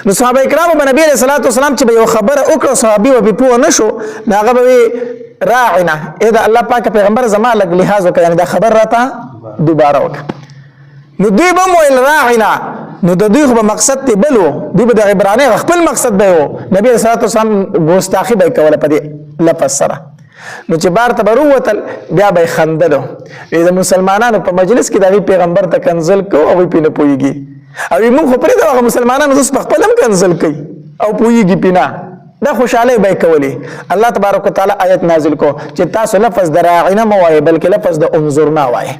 نو صحابه کرام په نبی علیہ الصلوۃ والسلام چې یو خبره وکړه صحابي و به پوه نشو هغه به راعنا اې دا الله پاک پیغمبر زما لګ لحاظ وکا یعنی دا خبر راته دوباره وکا نو دوی به ویل راعنا نو د دوی خو مقصد ته بلو دوی به د عبرانی خپل مقصد به وو نبی صلی الله علیه وسلم ګستاخی به کوله په دې لفظ سره نو چې بار ته بروتل بیا به خندلو د مسلمانانو په مجلس کې د پیغمبر ته کنزل کو او په نه پويږي او موږ خو پرې د مسلمانانو د خپل هم کنزل کوي او پويږي پینا دا خوشاله به کولی الله تبارک وتعالى آیت نازل کو چې تاسو لفظ دراعنا مو وای بلکې لفظ د انظرنا وای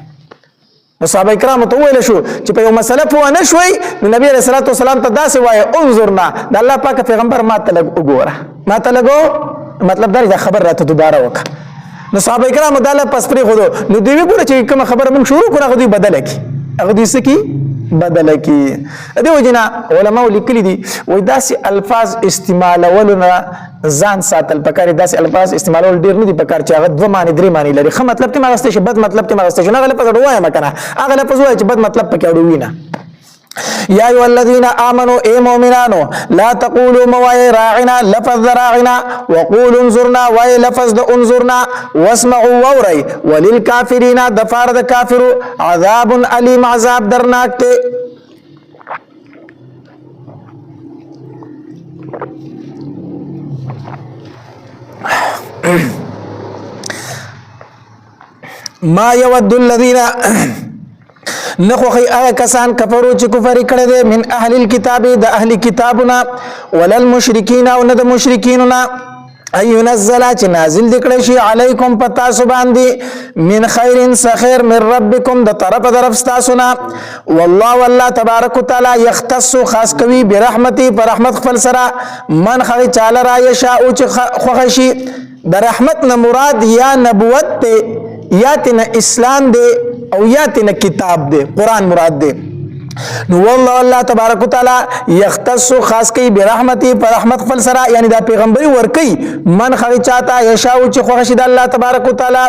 نو صحابه کرام ته ویل شو چې په یو مسله په ونه شوي نو نبی رسول الله صلی الله علیه وسلم ته داسې وای انظرنا د الله پاک پیغمبر ما ته لګ وګوره ما ته لګو مطلب دا خبر راته دوباره وکړه نو صحابه کرام دا له پس پرې خو نو دوی وګوره چې کوم خبره موږ شروع کړو هغه دوی بدل کی هغه دوی سکی بدل کی د وجنا علماء لیکلي دي وای داسې الفاظ استعمالولنا ځان ساتل پکار داسې الفاظ استعمالول ډیر نه دي پکار چې هغه دوه معنی درې معنی لري خو مطلب ته مغسته شي بد مطلب ته مغسته شي نه غلط پکړ وای مکنه هغه لفظ وای چې بد مطلب پکې وړوي نه یا ایو الذین آمنوا ای مؤمنانو لا تقولوا موای راعنا لفظ راعنا وقولوا انظرنا وای لفظ د انظرنا واسمعوا ووري وللکافرین دفار د کافرو عذاب الیم عذاب درناک ته ما یود الذین نخوخی آیا کسان کفرو چې کفر کړه دي من اهل الكتاب د اهل کتابنا ولل مشرکین او نه د مشرکیننا اي ينزل چې نازل دکړه شي علیکم پتا سبحان دي من خیر سخير من ربکم د طرف تاسونا والله تبارک وتعالى يختص خاص کوي برحمتي پر رحمت خپل سره من خي چاله را یشاء چې خوښي د رحمت نه مراد یا نبوت ته یا تن اسلام دے او یا تن کتاب دے قرآن مراد دے نو والله الله تبارک وتعالى یختص خاص کی برحمتی پر رحمت خپل سره یعنی دا پیغمبري ور کوي من خو چاته یشاء چې خوښ د الله تبارک وتعالى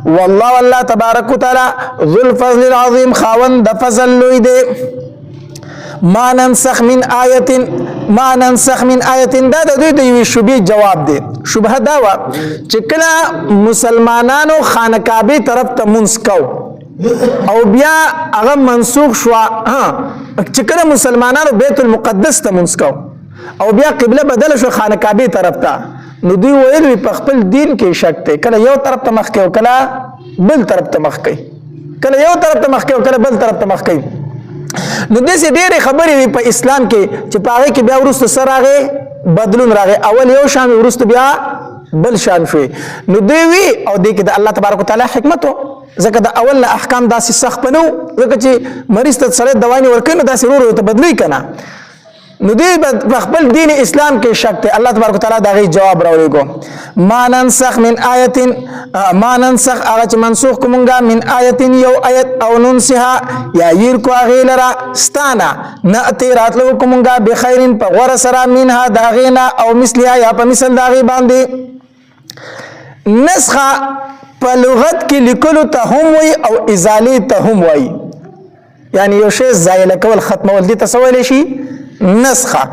والله تبارک وتعالى ذو الفضل العظیم خاوند د فضل لوی دے ما ننسخ من آیت دا د دوی د یو شوبې جواب دی شبهه دا و چې کله مسلمانانو خانقابه طرف ته منسکو او بیا هغه منسوخ شو چې کله مسلمانانو بیت المقدس ته منسکو او بیا قبله بدل شو خانقابه طرف ته نو دوی ویل په خپل دین کې شک ته کله یو طرف ته مخ کوي کله بل طرف ته مخ کوي کله یو طرف ته مخ کوي کله بل طرف ته مخ کوي نو دسه ډېرې خبرې په اسلام کې چې پاره کې بیا ورسته سره راغې بدلون راغې اول یو شان ورسته بیا بل شان شوي نو دوی وی او دې کې د الله تبارک وتعالى حکمت ځکه د اول احکام داسې سخت پنو ځکه چې مریض ته سره دوايي ورکړي نو داسې ورو ته بدلی کنه نو دوی په خپل دین اسلام کې شک ته الله تبارک وتعالى دا غي جواب راوړي ما ننسخ من آیت ما ننسخ هغه چې منسوخ کومګه من آیت یو آیت او ننسها یا ير کو غیلرا ستانا نأتی راتلو کومګه بخیرن په غور سره منها داغینا او مثلها یا په مثل داغي باندې نسخه په لغت کې لیکلو ته هم وي او ازاله ته هم وي یعنی یو شی زایل کول ختمول دي تسویل شي نسخه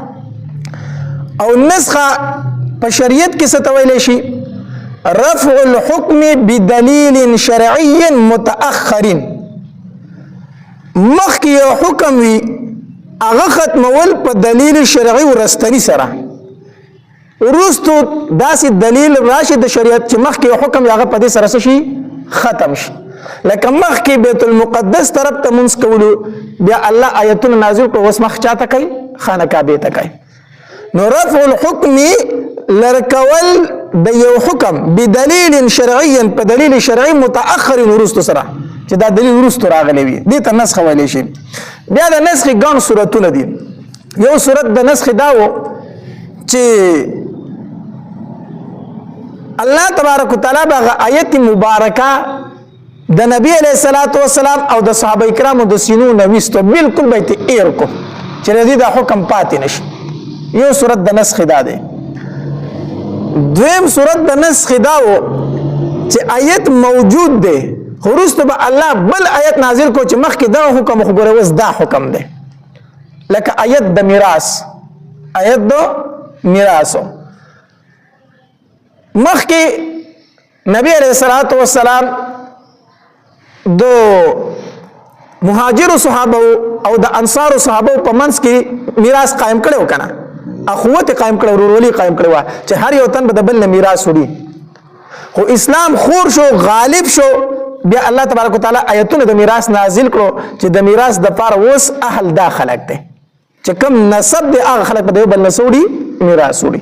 او نسخه په شریعت کې څه تویل شي رفع الحكم بدلیل شرعي متأخر مخکې یو حکم وي هغه ختمول په دلیل شرعي ورستنی سره ورستو داسې دلیل راشي د شریعت چې مخکې حکم هغه په دې سره شي ختم شي لکه مخکې بیت المقدس طرف ته منځ کولو بیا الله آیتونه نازل کو اوس مخ چاته کوي خانقابه ته کوي نو رفع الحكم لرکول د یو حکم بدلیل شرعي په دلیل شرعي متأخر ورستو سره چې دا دلیل ورستو راغلی وي دې ته نسخ ویل شي بیا د نسخ ګڼ صورتونه دي یو صورت د نسخ داو چې الله تبارک وتعالى باغ آیت مبارکه د نبی علیہ الصلوۃ والسلام او د صحابه کرامو د سینو نوستو بالکل بیت ایر کو چې دې د حکم پاتې نشي یو صورت د نسخ دا دی دویم صورت د نسخ دا و چې آیت موجود دی خروست به الله بل آیت نازل کو چې مخکې دا حکم خبره وس دا حکم دی لکه آیت د میراث آیت د میراث مخکې نبی علیہ الصلوۃ والسلام دو مهاجر صحابه او د انصار صحابه په منځ کې میراث قائم کړو کنه اخوت قائم کړو ورولي قائم کړو چې هر یو تن به د بل میراث وړي خو اسلام خور شو غالب شو بیا الله تبارک وتعالى آیتونه د میراث نازل کړو چې د میراث د پاره اوس اهل دا خلق دي چې کوم نسب دی هغه خلق به بل نسوړي میراث وړي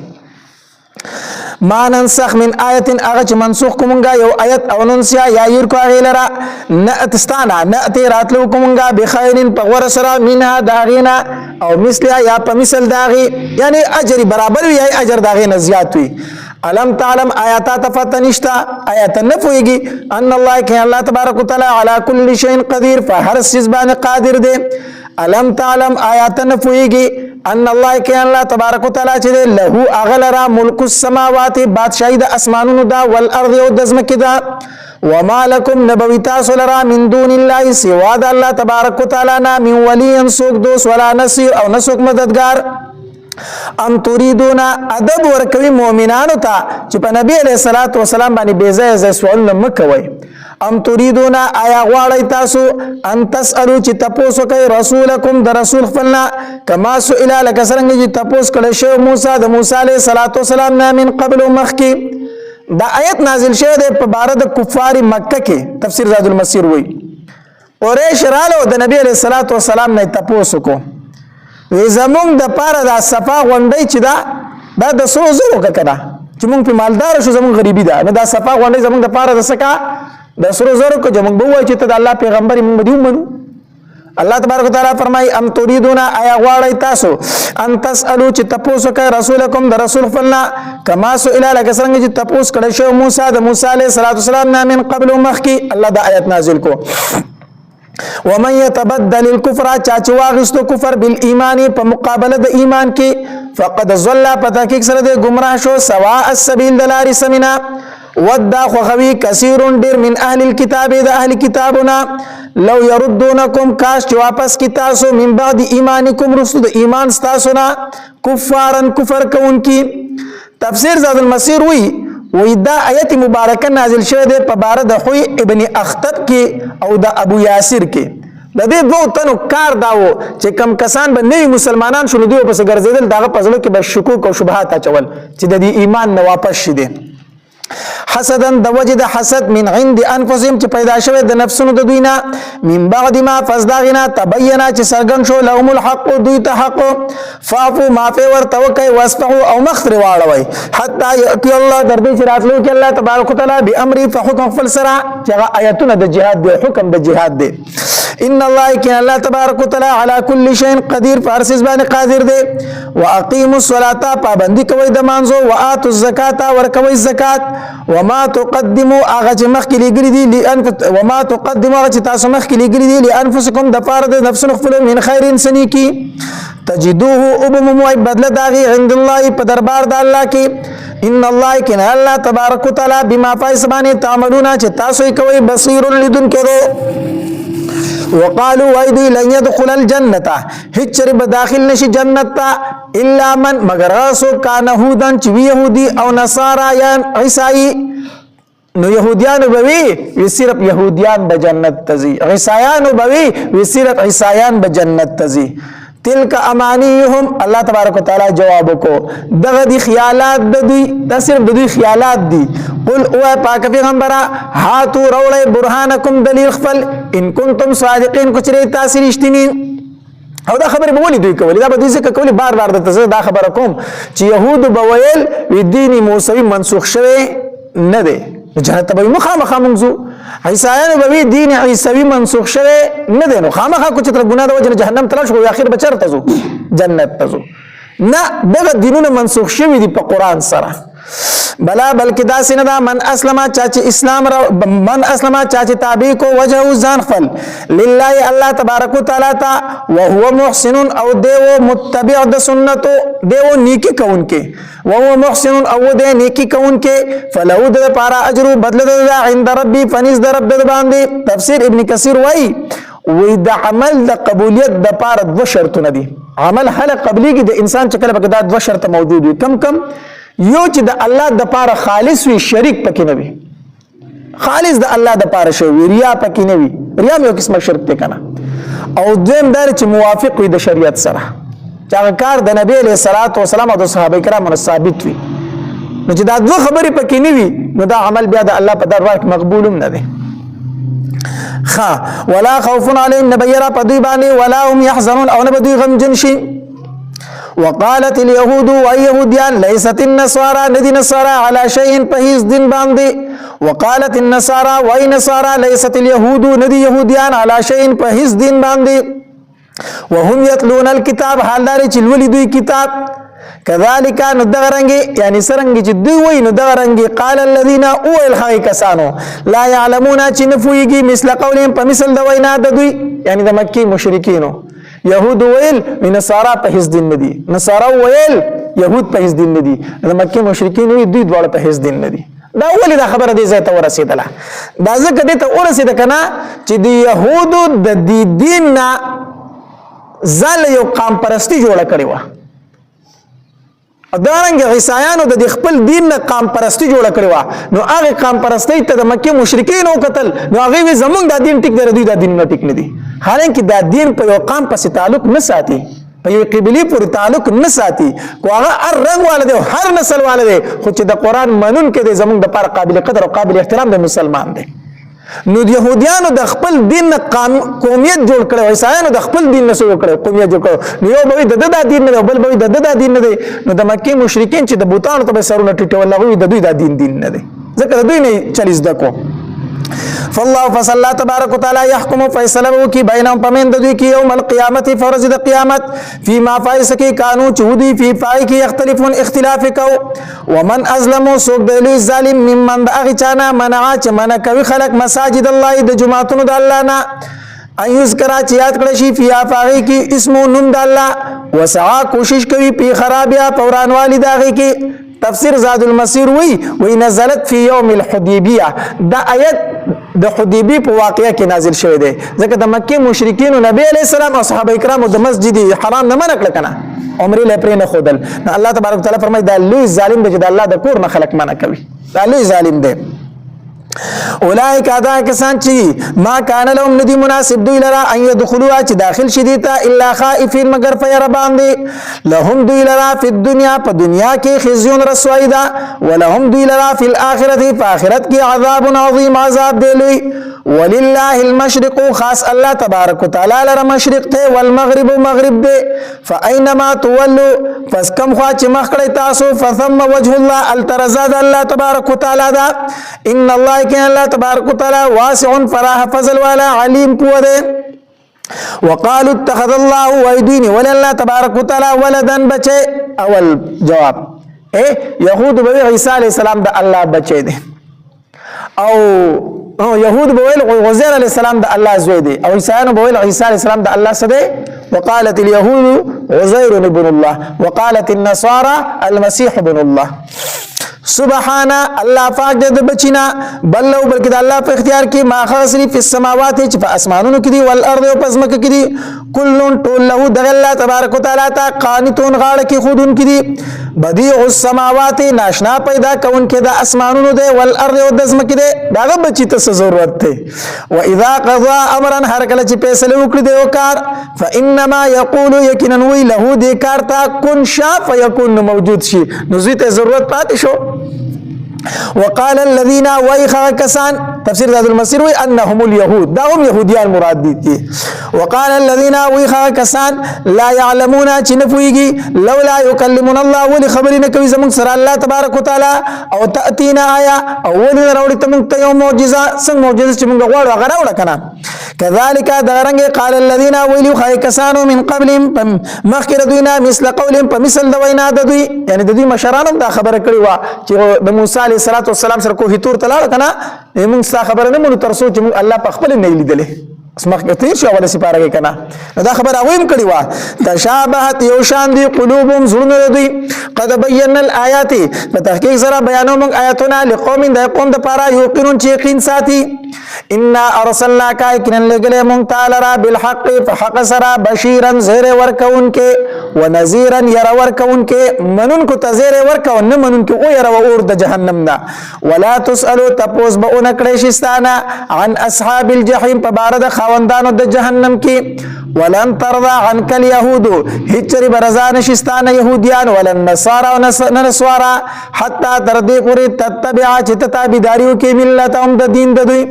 ما ننسخ من آیت اغه چې منسوخ کومګه یو آیت او ننسیا یا ير کو غیلرا ناتستانا ناتی راتلو کومګه بخیر په ور سره منها داغینا او مثلها یا په مثل داغي یعنی اجر برابر وي اجر داغي نه زیات وي علم تعلم آیات فتنشتا آیات نفویږي ان الله کې الله تبارک وتعالى على كل شيء قدير فهر سیز باندې قادر دی علم تعلم آیات نفویږي ان الله کې الله تبارک وتعالى چې له اغلرا ملک السماوات بادشاہی د اسمانونو دا والارض او د زمکه دا وما لكم نبوي تاسو لرا من دون الله سوا د الله تبارک وتعالى نا من ولي سوق دوس ولا نصير او نسوک مددگار ام تريدون ادب ورکوي مؤمنانو ته چې په نبی عليه الصلاه والسلام باندې بیزه سوال مکوي ام تريدون آیا غواړی تاسو ان تسالو چې تاسو کوي رسولکم د رسول خپلنا کما سئل لك سرنګ چې تاسو کړه شو موسی د موسی عليه السلام نه من قبل مخکی دا آیت نازل شوه د په بار د کفار مکه کې تفسیر زاد المسیر وای قریش رالو د نبی عليه السلام نه تاسو کو وی زمونږ د پاره د صفا غونډي چې دا د سرو زرو کړه چې مونږ په مالدار شو زمونږ غریبي ده نو دا صفا غونډي زمونږ د پاره د سکا د سرو زرو کو چې مونږ بوای چې ته د الله پیغمبر مونږ دیو منو الله تبارک وتعالى فرمای ام تريدون آیا غواړی تاسو ان تسالو چې تاسو کوي رسولکم د رسول فلنا کما سئل لك څنګه چې تاسو کړه شو موسی د موسی عليه السلام نه من قبل مخکی الله د آیت نازل کو ومن يتبدل الكفر چاچ واغستو کفر بالایمان په مقابله د ایمان کې فقد ضل پتاکیک سره د گمراه شو سواء السبيل دلار سمنا ودا خوخوي كثير ډیر من اهل الكتاب د اهل کتابنا لو يردونكم کاش واپس کی تاسو من بعد ایمانکم رسل ایمان تاسو نا کفارن کفر کوونکی تفسیر زاد المسیر وی دا آیت مبارکه نازل شوه ده په بار د خوی ابن اخطب کې او د ابو یاسر کې د دې دوه تنو کار داو چې کم کسان به نوی مسلمانان شول دوی پس ګرځیدل دغه پزلو کې به شکوک او شبهات اچول چې د دې ایمان نه واپس شي دي حسدن د وجد حسد من عند انفسهم چې پیدا شوه د نفسونو د دوینا من بعد ما فزداغنا تبینا چې سرګن شو لهم الحق دوی ته حق فاعفوا ما في ور توکي واسفحوا او مخر واړوي حتا یاتي الله در دې چې راتلو کې الله تبارک وتعالى بامر فحكم فلسرا چې آیاتونه د جهاد دی حکم د جهاد دی ان الله كان الله تبارك وتعالى على كل شيء قدير فارسز باندې قادر دی واقيموا الصلاه پابندي کوي د مانزو واتوا الزکات ور کوي زکات وما تقدموا اغه مخکې لګري دي وما تقدموا اغه تاسو مخکې لګري دي لانفسکم د فرد نفس خپل من خير سني کی تجدوه ابم بدل داغي عند الله په دربار د الله کې ان الله كان الله تبارك وتعالى بما فايسبانه تعملون چې تاسو کوي بصير لدن کړو وقالوا وايدي لن يدخل الجنه هچر بداخل نشي جنت الا من مگر رسو کان يهودن چې يهودي او نصارا یا عیسائی نو يهوديان بوي صرف يهوديان به جنت تزي عیسایان بوي صرف عیسایان به جنت تزي تلک امانیهم الله تبارک وتعالى جواب کو دغه دي خیالات د دوی دا صرف د دوی خیالات دي قل او پاک پیغمبره هاتو روړی برهانکم دلیل خپل ان کنتم صادقین کچری تاسو رښتینی او دا خبره به ولې دوی کوي دا به دوی څه کوي بار بار د دا خبره کوم چې يهود بویل وی دین موسوی منسوخ شوه نه دی جنت به مخامخ منځو عیسایان به دین عیسوی منسوخ شوه نه دی نو خامخا کو چې تر ګناه د وجه جهنم تلل شو اخر به چرته زو جنت تزو نه دغه دینونه منسوخ شوی دي په قران سره بلا بلکې دا سینه دا من اسلم چاچ اسلام من اسلم چاچ تابع کو وجه ځان خپل لله الله تبارک وتعالى تا وهو محسن او دیو متبع د سنت دیو نیکی کون کې وهو محسن او دی نیکی کون کې فلو د پارا اجر بدل د عند ربي فنز د رب د باندې تفسیر ابن کثیر وای وې د عمل د قبولیت د پاره دو شرطونه دي عمل هله قبلي کې د انسان چې کله پکې دا دو شرط موجود وي کم یو چې د الله د پاره خالص وي شریک پکې نه وي خالص د الله د پاره شوی ریا پکې نه وي ریا یو قسمه شرک ته کنه او دویم دا چې موافق وي د شریعت سره چې هغه کار د نبی علیه الصلاۃ والسلام او د صحابه کرامو ثابت وي نو چې دا دوه خبرې پکې نه وي نو دا عمل بیا د الله په دربار کې مقبول هم نه دی ولا خوف عليهم نبيرا پدوی باندې ولا هم يحزنون او نه بدوی غمجن شي وقالت اليهود واليهوديان ليست النصارى ندي نصارى على شيء فهيز دين باندې وقالت النصارى والنصارى ليست اليهود ندي يهوديان على شيء فهيز دين باندې وهم يتلون الكتاب حال دار چې ولي دوی کتاب كذلك ندغرنگي يعني سرنگي چې دوی وای ندغرنگي قال الذين اول خيكسانو لا يعلمون چې نفويږي مثل قولهم په مثل د وینا د دوی يعني د مکی مشرکینو يهود ويل نصارى په هیڅ دین ندي نصارى ويل يهود په هیڅ دین ندي د مکی مشرکین دوی دواړه په هیڅ دین ندي دا ولې دا خبره دې ځای ته ورسېدله دا ځکه دې ته ورسېده کنه چې د يهودو د دې دین نه ځل یو قام پرستی جوړه کړې وه دارنګ عیسایانو د خپل دین نه قام پرستی جوړه کړې وه نو هغه قام پرستی ته د مکه مشرکین وکتل نو هغه وی زمونږ د دین ټیک دی دوی د دین نه ټیک نه دي حالانکه دا دین په یو قام پسې تعلق نه ساتي په یو قبلی پورې تعلق نه ساتي کو هغه هر رنګ والده هر نسل والده خو چې د قران منون کې د زمونږ د پر قابل قدر او قابل احترام د مسلمان دی نو د يهوديانو د خپل دین قومیت جوړ کړو عیسایانو د خپل دین نه سو کړو قومیت جوړ کړو نو یو به د دین نه بل به د دین نه دی نو د مکه مشرکین چې د بوتانو ته سرونه ټیټول هغه د دوی د دین نه دی ځکه دوی نه چلیز دکو فالله فصلى تبارك وتعالى يحكم فيصله کی بینهم پمند دوی کی یوم القیامت فرض د قیامت فيما فایسکی کانو چودی فی فای کی اختلافون اختلاف کو ومن ازلم سوق دلی ظالم ممن اغه چانا منع چ من کوي خلق مساجد الله د جمعتون د الله نا ایوز کرا چې یاد کړی شي فی افاغی کی اسمو نوم د الله وسعا کوشش کوي په خرابیا پوران والداغه کی تفسیر زاد المسیر وی نزلت فی یوم الحدیبیه دا آیت د حدیبی په واقعه کې نازل شوی دی ځکه د مکه مشرکین نبی علیہ السلام او صحابه کرام د مسجد حرام نه منع کړ کنه عمره لپاره نه خودل الله تبارک وتعالى فرمایي دا لوی ظالم دی چې د الله د کور نه خلق منع کوي دا لوی ظالم دی اولئک ادا کسان چې ما کان لهم ندی مناسب دوی لرا ان يدخلوا چې داخل شدیتا الا خائفین مگر فیر باندې لهم دوی لرا فی الدنیا په دنیا کې خزیون رسوایی دا ولهم دوی لرا فی الاخرته په آخرت کې عذاب عظیم عذاب دی لوی ولله المشرق خاص الله تبارک وتعالى لرا مشرق ته والمغرب مغرب دی فاینما تولوا فسکم خوا چې مخ کړی تاسو فثم وجه الله الترزاد الله تبارک وتعالى دا ان الله كان الله تبارك وتعالى واسع فراح فضل والا عليم قوه وقالوا اتخذ الله ويدين ولا الله تبارك وتعالى ولدا بچي اول جواب يهود به عيسى عليه السلام د الله بچي دي او يهود به عزير عليه السلام د الله زوی دي او عيسى به عيسى عليه السلام د الله سده وقالت اليهود عزير ابن الله وقالت النصارى المسيح ابن الله سبحانه الله پاک دې بچینا بل لو بلکې د الله په اختیار کې ما خاصری په السماوات چې په اسمانونو کې دي ول ارض او پزمکه کې دي کلن ټول له د الله تبارک وتعالى تا قانتون غاړه کې خودون کې دي بديع السماوات ناشنا پیدا کون کې د اسمانونو دي ول ارض او د زمکه دي دا بچی ته ضرورت ده و اذا قضى امرا هر کله چې فیصله وکړي دی وکار فانما يقول یقینا وی له دې کار تا کن شا فیکون موجود شي نو زه ته ضرورت پاتې شو وقال الذين ويخا كسان تفسير ذات المسير انهم اليهود دا هم يهوديان مراد دي وقال الذين ويخا كسان لا يعلمون چنفويږي لولا يكلمون الله ولخبرنا کوي زمون سره الله تبارك وتعالى او تاتينا آية او ولنا راوړي تم ته یو معجزه څنګه معجزه چې موږ غواړو هغه راوړه کنه كذلك دارنګ قال الذين ويخا كسانوا من قبلهم مخکره دوینا مثل قولهم په مثل دوینا د دوی یعنی د دوی مشرانو دا خبره کړی و چې د موسی علیه السلام سره کوه تور تلاړ کنه موږ څه خبره نه مونږ ترسو چې الله په خپل نه لیدلې اسمخ کثیر شو ولا سپاره کې کنه دا خبره اویم کړی و تشابهت یو شان دی قلوبهم زړونه دوی قد بينا الآيات په تحقیق سره بیانو موږ آیاتونه لقوم د قوم د پاره یقینون چې یقین ساتي ان ارسلناک کین لګله مونږ تعالی را بالحق فحق سرا بشیرا زهر ورکون کې ونذیرا ير ورکون کې منن کو تزهر ورکون نه منن کې او ير اور د جهنم نه ولا تسالوا تپوس به اون کړي شستانه عن اصحاب الجحیم په بار د خوندانو د جهنم کې ولن ترضى عنك اليهود هچری برزا نشستان يهوديان ولن نصارى ونصارى حتى تردي پوری تتبع چتتا بداریو کی ملتهم د دین د دوی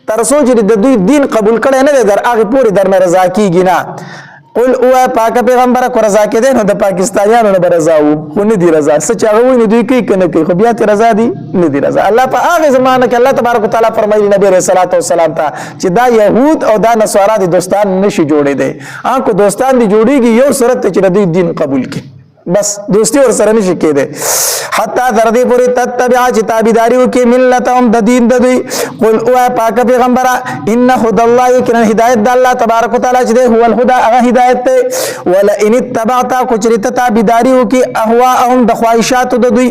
ترسو چې د دوی دین قبول کړي نه در هغه پوری در نه رضا کیږي نه قل او پاک پیغمبر کو رضا کې دي نو د پاکستانیانو نه رضا وو خو نه دي رضا سچ هغه وي نو دوی کوي کنه کوي خو بیا ته رضا دي نه دي رضا الله په هغه زمانه کې الله تبارک وتعالى فرمایي نبی رسول الله والسلام ته چې دا يهود او دا نصارا دي دوستان نشي جوړې دي کو دوستان دي جوړيږي یو شرط چې د دوی دین قبول کړي بس دوستی ور سره نشي کېده حتی تردی پوری تتبع چتابیداریو کی ملتهم د دین د دوی قل او پاک پیغمبر ان خد الله کنا هدایت د الله تبارک وتعالى چې هو الهدى هغه هدایت ته ولا ان اتبعت کچریت تابیداریو کی اهواهم د خواهشات د دوی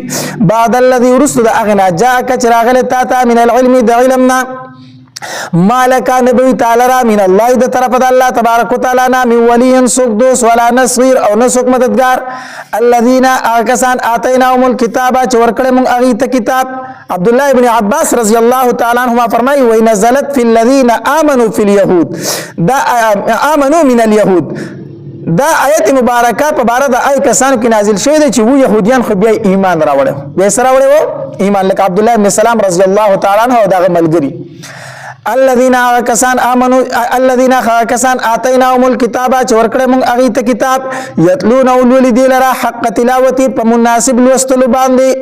بعد الذي رسل اغنا جاءك چراغله تا من العلم د علمنا مالک نبی تعالی را من الله د طرف د الله تبارک وتعالى نا من ولی سوک دوس ولا نصير او نسوک مددگار الذين اكسان اتيناهم الكتاب چې ورکړې مونږ هغه ته کتاب عبد الله ابن عباس رضی الله تعالی عنهما فرمایي وای نزلت في الذين امنوا في اليهود دا امنوا من اليهود دا آیت مبارکه په بار د آی کسانو کې نازل شوی دی چې وو يهوديان خو بیا ایمان راوړل بیا سره راوړل ایمان لکه عبد الله ابن سلام رضی الله تعالی عنہ او دا ملګری الذين كسان امنوا الذين كسان اتيناهم الكتاب چورکړه مونږ اغه ته کتاب یتلون اولول دی لرا حق تلاوتی په مناسب لوستلو باندې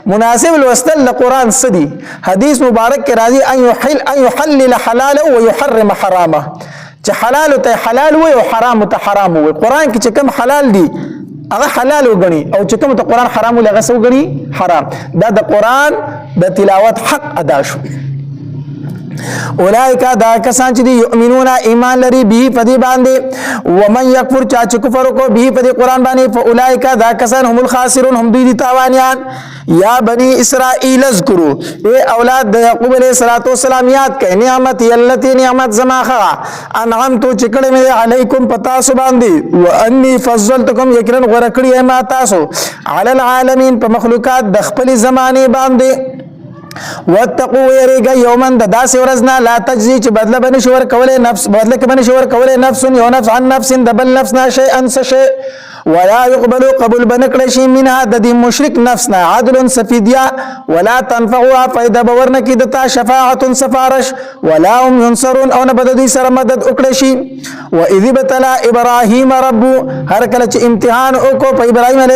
مناسب لوستل قرآن سدي حدیث مبارک کې راځي ان يحلل حلالا ويحرم حراما چې حلال ته حلال وي او حرام ته حرام وي قرآن کې چې کوم حلال دي هغه حلال وګڼي او چې کوم ته قرآن حرام وي هغه وګڼي حرام دا د قرآن د تلاوت حق ادا شو اولئک دا کسان چې یؤمنون ایمان لري به پدی باندې ومن یکفر چا چې کفر کو به پدی قران باندې فاولئک دا کسان هم الخاسرون هم دوی دي تاوانیان یا بنی اسرائیل اذکروا اے اولاد د یعقوب علیہ الصلوۃ والسلام یاد کړئ نعمت یلتی نعمت زماخه انعمت چې کړه مې علیکم پتا سو باندې وانی فضلتکم یقینا ورکړی ما تاسو علی العالمین په مخلوقات د خپل زمانه باندې واتقوا يرجا يوما داس ورزنا لا تجزي چې بدله بني شور کوله نفس بدله کې بني شور کوله نفس یو نفس عن نفس دبل نفسنا شيئا شيء ولا يقبل قبول بنکړي شي منها د دې مشرک نفسنا عدل سفيديا ولا تنفعها فائدہ باور نه کیدتا شفاعه سفارش ولا هم ينصرون او نه بددي سره مدد وکړي شي واذ ابتلى ابراهيم رب هر کله چې امتحان وکړو په ابراهيم عليه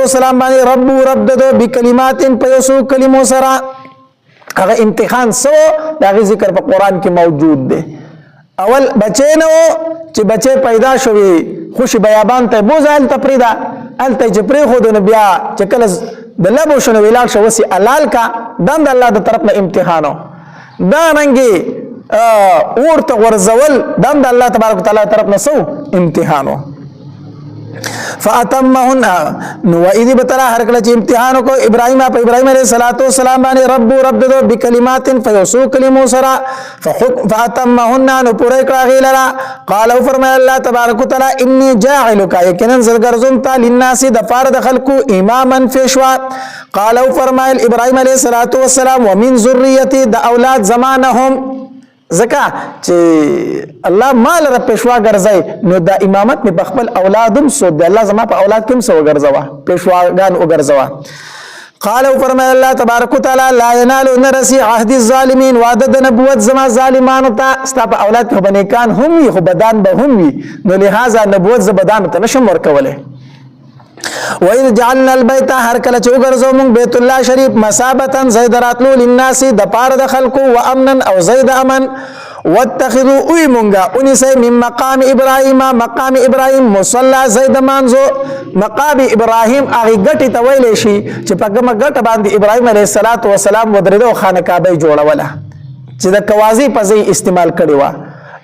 السلام باندې رب ددو بکلمات په یوسو کلمو سره هغه امتحان سو دا ذکر په قران کې موجود دی اول بچینو چې بچي پیدا شوی خوشي بیابان ته بوزال تفریدا الته چې پری خو د بیا چې کله د لبو شنو ویلال شو وسی علال کا دند الله د طرف نه امتحانو دا رنګي ورته ورزول دند الله تبارک وتعالى طرف نه سو امتحانو فاتمهن نو اذ بتلا هر کله چې امتحان کو ابراهيم عليه السلام باندې رب دو بکلمات فیسو کلمو سرا فاتمهن نو پوره کړه غیلرا قال فرمای الله تبارک وتعالى انی جاعلک یقینا زرګرزم تا للناس د فرد خلق اماما فشوا قال فرمای ابراهيم عليه السلام ومن ذریتی د اولاد زمانهم زکا چې الله مال را پېښوا ګرځي نو د امامت په خپل اولادم سو د الله زما په اولاد کوم سو ګرځوا پېښواګان وګرځوا قال فرمای الله تبارک وتعالى لا ينال نرسي عهد الظالمين وعده د نبوت زما ظالمانو ته ستا په اولاد کې بنکان هم وي خو بدان به هم وي نو لہذا نبوت ز بدان ته نشم ورکوله وَإِذْ جَعَلْنَا الْبَيْتَ هر کله چې وګرځو موږ بیت الله شریف مثابتا زید راتلو للناس د پاره د خلقو و امنا او زید امن واتخذوا اوی مونږه انسه من مقام ابراهیم مصلا زید مانزو مقام ابراهیم هغه ګټي ته ویلې شي چې په کومه ګټه باندې ابراهیم علیه السلام ودرېدو خانه کعبه جوړوله چې د کوازی په ځای استعمال کړي و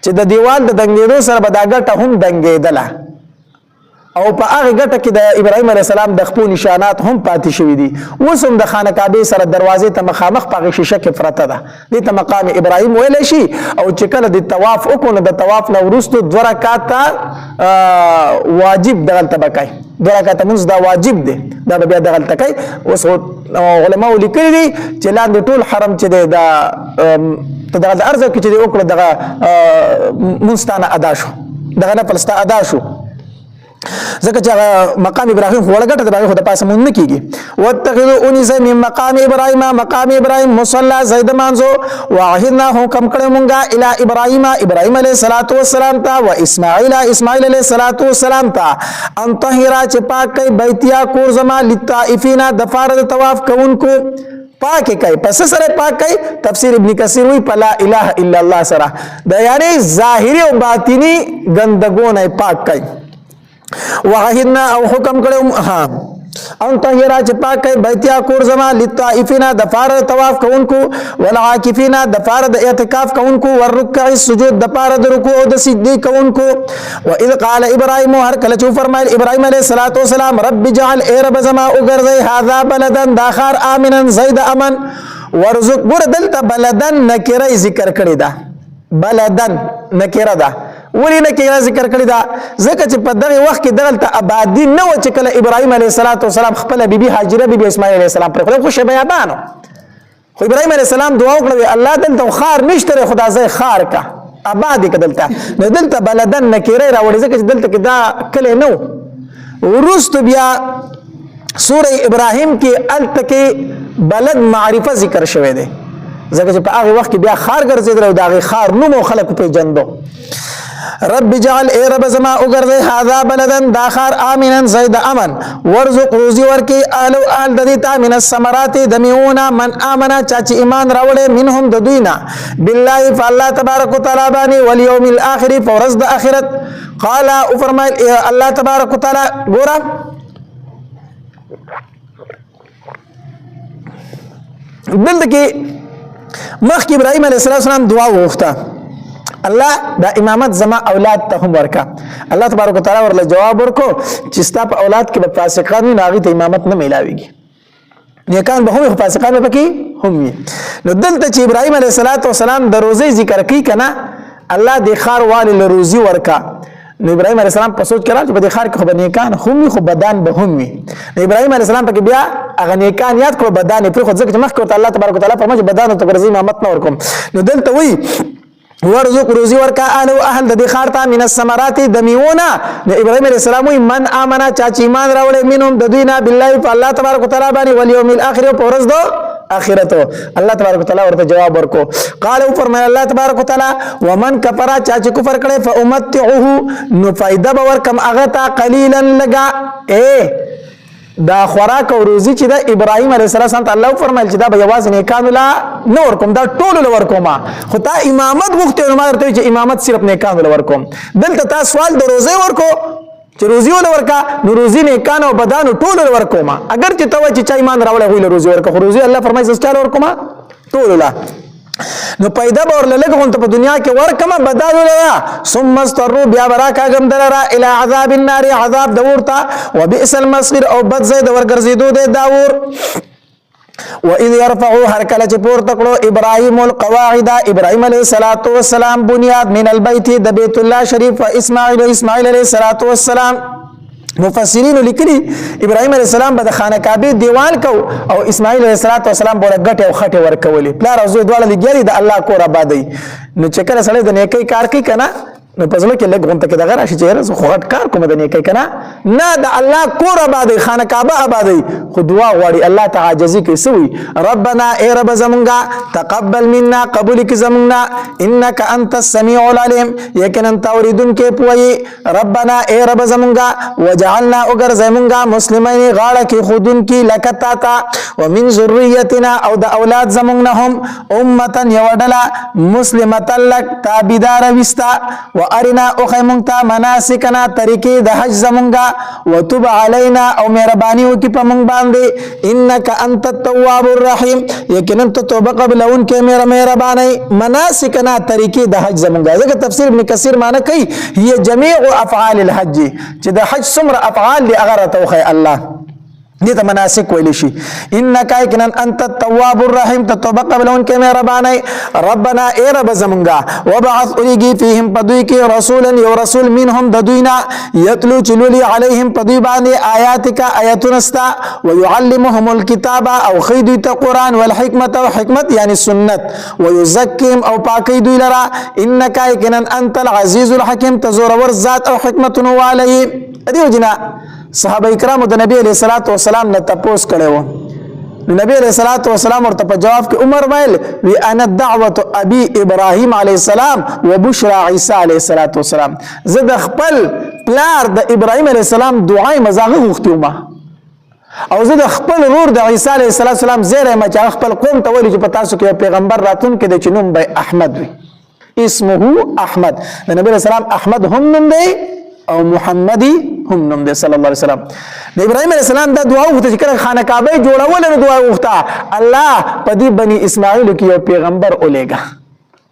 چې د دیوال د دنګېدو سره به دا ګټه هم دنګېدله او په هغه ګټه کې د ابراهیم علیه السلام د خپل نشانات هم پاتې شوي دي. اوس هم د خانه کعبه سره دروازې ته مخامخ په هغه شیشه کې پرته ده، دې ته مقام ابراهیم ویلی شي. او چې کله د طواف وکړو نو د طواف نه وروستو 2 رکعاته واجب دغلته به کوي، 2 رکعاته لمونځ دا واجب دی، دا به بیا دغلته کوي. اوس علماو لیکلي دي چې لاندې ټول حرم چې دی دا ته دغه ارزو کې چې دی وکړو دغه لمونځ تا نه ادا شو، دغه نفل ستا ادا شو، ځکه چې مقام ابراهیم خو وړه ګټه د هغې خو د پاسه مونځ نه کېږي. واتخذوا ونیسئ من مقام ابراهیم، مقام ابراهیم مصلی ځای د مانځو. وعهدنا حکم کړی مونږه الی ابراهیم، ابراهیم علیه السلام ته، و اسماعیل، اسماعیل علیه السلام ته، ان طهرا چې پاک کوي بیتیا کور زما للطائفین د پاره د طواف کوونکو، پاک کوي. پس سره پاک کوي تفسیر ابن کثیر وی په لا اله الا الله سره د یعنی ظاهری او باطینی ګندګونه پاک کوي. وعهدنا او حکم کړو ها ان طهرا چې پاک کوي بیتیا کور زما للطائفین د پاره طواف کوونکو، والعاکفین د پاره د اعتکاف کوونکو، والرکع السجود د پاره د رکوع او د سجدي کوونکو. واذ قال ابراهیم، هر کله چې فرمایل ابراهیم علیه السلام رب اجعل ای رب زما وګرځي هذا بلدن دا ښار امنا زید امن، ورزق. ګوره دلته بلدن نکره ذکر کړی ده، بلدن نکره ده، ولی نکره ذکر کړی ده ځکه چې په دغه وخت کې دلته آبادي نه و چې کله ابراهیم علیه السلام خپل بیبي هاجره بیبي اسماعیل علیه السلام پرېښوده، خو شبیابانو. خو ابراهیم علیه السلام دعا وکړه الله دلته خار نشته، خدا ځای خار کا آباد که دلته. نو دلته بلدن نکره راوړي ځکه چې دلته کې دا کلی نه و. وروستو بیا سوره ابراهیم کې الته کې بلد معرفه ذکر شوی دی ځکه چې په هغه وخت کې بیا خار ګرځېدلی او د هغې خار نوم او خلکو پېژندو. رب جعل ای رب زما وګرځي هذا بلدن دا خار امنا زید امن، ورزق روزي ورکی اهل اهل د دې ته من الثمرات دمیونا من امنا چا چې ایمان راوړي منهم د دوینا بالله فالله تبارک وتعالى باندې والیوم الاخر فرز د اخرت. قال او فرمایل الله تبارک وتعالى ګورا دلته کې مخکې ابراهیم علیه السلام دعا وغوښته الله دا امامت زما اولاد ته هم ورکا. الله تبارک وتعالى ورله جواب ورکو چې ستا په اولاد کې به فاسقان وي، هغوی ته امامت نه میلاویږي، نیکان به هم فاسقان به پکې هم وي. نو دلته چې ابراهیم علیه السلام د روزۍ ذکر کوي که نه الله د ښار والي له روزي ورکا. نو ابراهیم علیه السلام په سوچ کې راغی چې په دې ښار کې خو به نیکان هم وي خو بدان به هم وي. نو ابراهیم علیه السلام پکې بیا هغه نیکان یاد کړو، بدان یې پرېښود ځکه چې مخکې ورته الله تبارک وتعالی فرمایي چې بدانو ته به زه امامت نه ورکوم. نو دلته وایي ورزق روزي ورکا اهل او اهل د دې ښار ته من الثمرات دمیونا. نو ابراهیم علیه السلام وایي من امنا چا چې ایمان راوړی منهم د دوی نه بالله په الله تبارک وتعالی باندې والیوم الاخر او په ورځ د اخرت. الله تبارک وتعالی ورته جواب ورکو. قال او فرمایل الله تبارک وتعالی ومن کفر چا چې کفر کړي فامتعه نو فائدہ به ورکم هغه ته قلیلا لگا. دا خوراک او روزي چې د ابراهیم علیه السلام ته الله فرمایل چې دا به یوازې نیکانو لا نه ورکوم، دا ټولو له ورکوم، خو تا امامت غوښتې نو ما درته وایي چې امامت صرف نیکانو له ورکوم. دلته تا سوال د روزۍ ورکو چې روزي ونه ورکا، نو روزي نیکانو او بدانو ټولو له ورکوم. اگر چې ته وایي چې چا ایمان راوړی هغوی له روزي ورکه، خو روزي الله فرمایي زه چا له ورکوم؟ ټولو له. نو پیدا به ورله لږ غونته په دنیا کې ورکمه بدانو لره، ثم اضطروا بیا به راکاږم دلره الی عذاب النار عذاب د اور ته، وبئس المصیر او بد ځای د ورګرځېدو دی دا اور. وإذ يرفعوا هر کله چې پورته کړو ابراهیم القواعد ابراهیم علیه السلام بنیاد من البیت د بیت الله شریف و اسماعیل علیه السلام. مفسرین لیکلي ابراهیم علیه السلام به د خانه کعبه دیوال کو او اسماعیل علیه السلام به ګټه او خټه ورکولې. پلار او زوی دواړه لګیاري د الله کور آبادی. نو چې کله سړی د نیکۍ کار کوي که نه نو په زړه کې لږ غونته کې دغه راشي چې یاره زه خو غټ کار کوم د نیکۍ که نه د الله کور آبادی خانه کعبه آبادی، خو دعا غواړي الله ته عاجزي کوي. څه وایي ربنا ای رب زمونږه تقبل منا قبول کړي زمونږ انک انت السمیع العلیم یقینا ته اورېدونکی پوهیږي. ربنا ای رب زمونږه وجعلنا وګرځئ مونږه مسلمین غاړه کېښودونکي لکه تا ته ومن ذریتنا او د اولاد زمونږ نه هم امتا یوه ډله مسلمة لک تابعداره وستا وارنا او خیمونتا مناسکنا طریقې د حج زمونږه وتب علینا او مهرباني وکي په مونږ باندې انک انت التواب الرحیم یقینا ته توبه قبلون کې مهرباني مناسکنا طریقې د حج زمونږه ځکه تفسیر ابن کثیر معنی کوي هي جميع افعال الحج چې د حج څومره افعال دي هغه توخی الله دې ته مناسک ویل شي انک یقینا انت التواب الرحیم ته توبه قبلون کې مهرباني ربنا ای رب زمونږه وبعث الیږي فیهم پدوی کې رسولا یو رسول منهم د دوینا یتلو چلولی علیهم پدوی باندې آیاتک آیاتنستا ويعلمهم الكتاب او خیدوی ته قران والحکمت او حکمت یعنی سنت ويزکیم او پاکی دوی لرا انک یقینا انت العزیز الحکیم تزور ذات او حکمت علی دیو جنا صحابه کرامو د نبی علیہ الصلوۃ والسلام نه تپوس کړو نبی علیہ الصلوۃ والسلام ورته په جواب کې عمر ویل وی انا دعوه ابي ابراهيم عليه السلام وبشرى عيسى عليه السلام زه د خپل پلار د ابراهيم عليه السلام دعای مزاغه غوښتم او زه د خپل ورور د عيسى عليه السلام زیره ما چې خپل قوم ته ویل چې په تاسو کې پیغمبر راتون کې د چنوم به احمد وي اسمه احمد د نبی علیہ السلام احمد هم نوم دی او محمدی هم نوم دی صلی الله علیه وسلم د ابراهیم علیه السلام دا دعا وغوښته چې کله خانه کعبه جوړول نو دعا وغوښته الله په دې بني اسماعیل کې یو پیغمبر اولېګا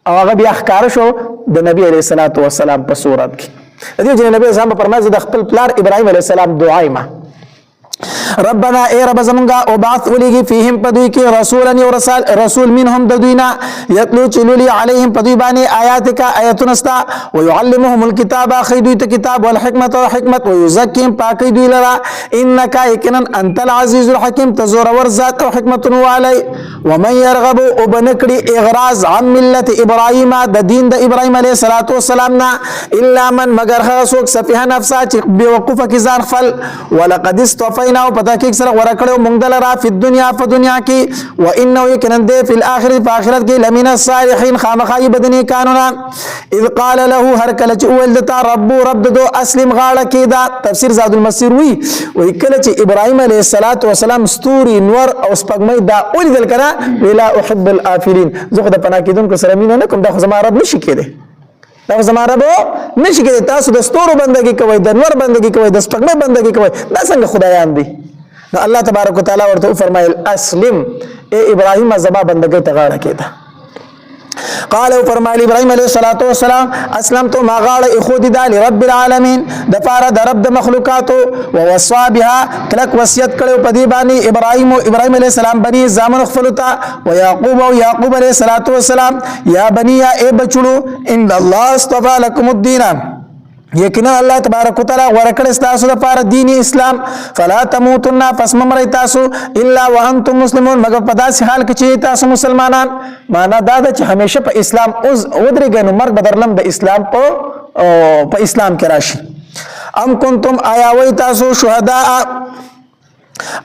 او هغه بیا ښکار شو د نبی علیه السلام په صورت کې دې چې نبی اسلام په فرمایي د خپل پلار ابراهیم علیه السلام دعایما ربنا اے رب زمونږه او بعث ولېږي فیهم پدوی کې رسول منهم د دوینا یتلو چلولی علیهم پدوی باندې آیاتک آیاتنستا ويعلمهم الكتاب خیدوی ته کتاب والحکمت او حکمت ويزکیم پاکی دوی لرا انک یقینا انت العزیز الحکیم تزور ذات او حکمت علی ومن يرغب وبنکړي اغراض عن ملت ابراهیم د دین د ابراهیم علیه السلام نه الا من مگر هغه څوک سفیه نفسه چې بیوقوفه کې ځان خپل ولقد استوفینا او پتا کې سره ورکړو مونږ دلرا په دنیا کې و انه یقینا فی الاخره په آخرت کې لمن الصالحین خامخای بدنی قانونا اذ قال له هر کله چې ولدتا رب دو اسلم غاړه کې دا تفسیر زاد المسیر وی کله چې ابراهیم علیه السلام ستوري نور او سپګمې دا ولیدل کړه ولا احب الافلین زه د پناه کېدونکو سره مینه نه کوم دا خو زما رب نشي کېده دا زما رب نشي کېده تاسو د ستورو بندګي کوئ د نور بندګي کوئ د سپګمې بندګي کوئ دا څنګه خدایان دي نو الله تبارک وتعالى ورته فرمایل اسلم اے ابراهیم زما بندګي ته غاړه کېده قال فرمایل ابراهیم علیه السلام اسلمت ما غاړه اخود د رب العالمین د پاره د رب د مخلوقاتو ووصى بها کلک وصیت کړو په دی باندې ابراهیم علیه السلام بنی زامن خپلتا ويعقوب علیه السلام یا بنی اے بچړو ان الله اصطفى لكم الدين یقینا الله تبارک وتعالى ورکړ تاسو لپاره دین اسلام فلا تموتن فاسممر تاسو الا وانتم مسلمون مگر په داسې حال کې چې تاسو مسلمانان معنا دا چې همیشه په اسلام اوس ودرېږئ نو مرګ بدرلم د اسلام په اسلام کې راشي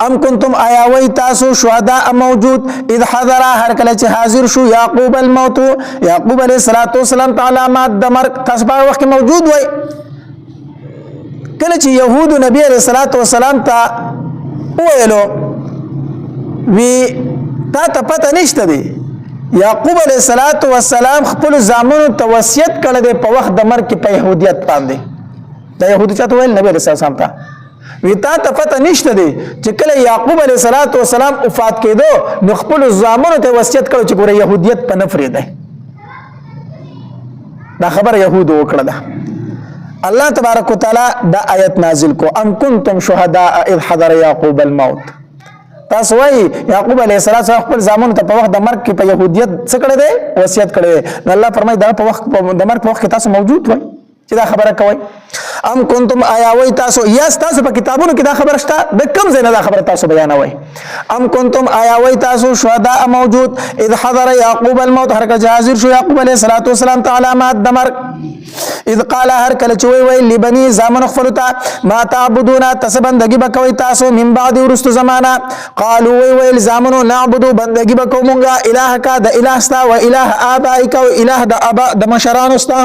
ام کنتم آیاوی تاسو شهداء موجود اذ حضر هر کله چې حاضر شو یعقوب الموت یعقوب علیه السلام تعالی ما د مرګ تاسو په وخت موجود وای کله چې يهود نبی علیه السلام ته ویلو وی تا پته نشته دی یعقوب علیه السلام خپل زامنو ته وصیت کړی دی په وخت د مرګ کې په يهودیت باندې د يهودي چاته ویل نبی علیه السلام ته وی تا پته نشته دی چې کله یعقوب علیه السلام وفات کېدو نو خپل زامنو ته وصیت کړو چې ګوره يهودیت په نفرې ده دا خبر يهود وکړه ده الله تبارک وتعالى دا آیت نازل کو ام کنتم شهداء اذ حضر یعقوب الموت تاسو وای یعقوب علیه السلام خپل زامنو ته په وخت د مرګ کې په يهودیت څه کړی دی وصیت کړی دی الله فرمایي دا په وخت د مرګ په وخت کې تاسو موجود وای چې دا خبره کوي ام کنتم آیاوی تاسو یا تاسو په کتابونو کې دا خبره شته د کم ځای نه دا خبره تاسو بیانوي ام کنتم آیاوی تاسو شهداء موجود اذ حضر یعقوب الموت هر کله حاضر شو یعقوب علیه السلام تعالی ما دمر اذ قال هر کله چوي وی لبني زامن خپلتا ما تعبدون تسبندگی بکوي تاسو من بعد ورست زمانہ قالوا وی زامنو نعبدو بندگی بکومونګه الہ کا د الہ ستا و الہ ابائک و الہ د ابا د مشران استا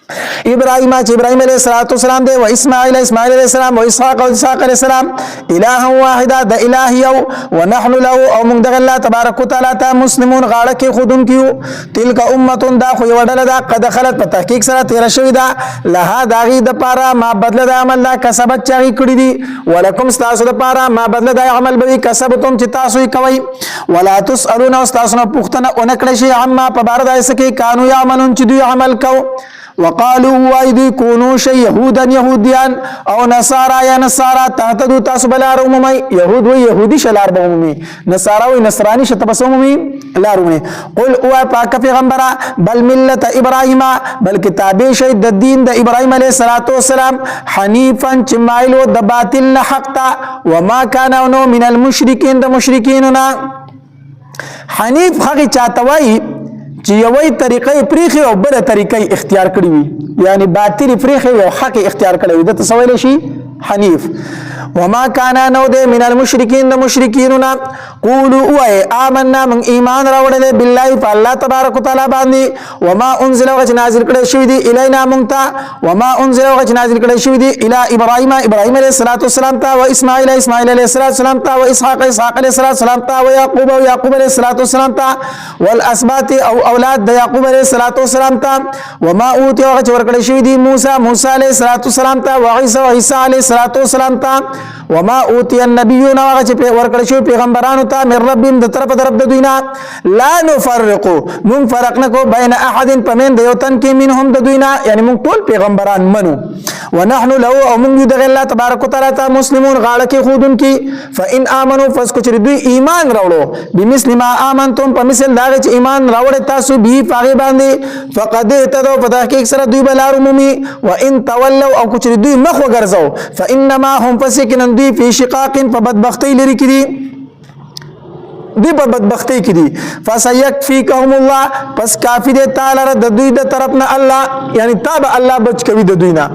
ابراهیم چې ابراهیم علیه السلام دی، و اسماعیل علیه السلام، و اسحاق علیه السلام، الها واحده د اله یو، ونحن له او موږ د الله تبارک وتعالى ته مسلمون غاړه کې خودون کیو. تلک امه دا خو یو ډله ده قد خلت په تحقیق سره تیر شوی ده، لها داغي د پاره ما بدله د عمل دا کسبت چاغي کړی دي، ولکم تاسو د پاره ما بدله د عمل به کسبتم چې تاسو یې کوي، ولا تسالون استاسو نه پوښتنه اونکړی شي عما په بار دایسه کې کانو یعملون چې دوی عمل کو. وقالوا وايدي كونوا شي يهودا يهوديان او نصارى يا نصارى تهتدوا تاسو بلار عمومي، يهود و يهودي شلار عمومي، نصارى و نصراني شتبس عمومي لار عمومي. قل او پاک پیغمبره بل ملت ابراهيم بل کتابه شي د دین د ابراهيم عليه السلام حنيفا چمایل و د باطل حق تا، وما كان انه من المشركين د مشرکیننا. حنیف هغه چاتوي چې یوې طریقې پریخي او بل طریقې اختیار کړی وي، یعنی باطل پریخي او حق اختیار کړی وي، د تسویل شي حنیف. وما كان نو ده من المشركين د مشرکیننا. قولوا اوه آمنا من ایمان راوړل بالله فالله تبارک وتعالى باندې، وما انزل وغ نازل کړي شوی دی الینا مونږ، وما انزل وغ نازل کړي شوی دی الی ابراهیم علیه السلام ته، و اسماعیل علیه السلام ته، و اسحاق علیه السلام ته، و یعقوب علیه السلام ته، والاسباط او اولاد د یعقوب علیه السلام ته، وما اوتی وغ ورکړي شوی دی موسی علیه السلام ته، و عیسی علیه السلام ته، وما اوتی النبیون وغ ورکړي شوی پیغمبرانو ته من ربهم د طرف د رب د دوینا، لا نفرق من فرق نکو بین احد پمن د یو تن کې منهم د دوینا، یعنی موږ ټول پیغمبران منو. ونحن له او موږ د الله تبارک وتعالى ته مسلمون غاړه کې خودون کې. فإن آمنوا فسکو چې دوی ایمان راوړو بمثل ما آمنتم په مثل دا چې ایمان راوړل تاسو به پاغي باندې، فقد اهتدوا په تحقیق سره دوی بلار عمومي. وان تولوا او چې دوی مخ وګرځاو فإنما هم فسقن دوی فی شقاق په بدبختی لري کې دی په بدبختی کې دي. فسيكفيكهم الله پس کافی دی تعالی د دوی د طرف نه الله، یعنی تاب الله بچ کوي د دوی نه.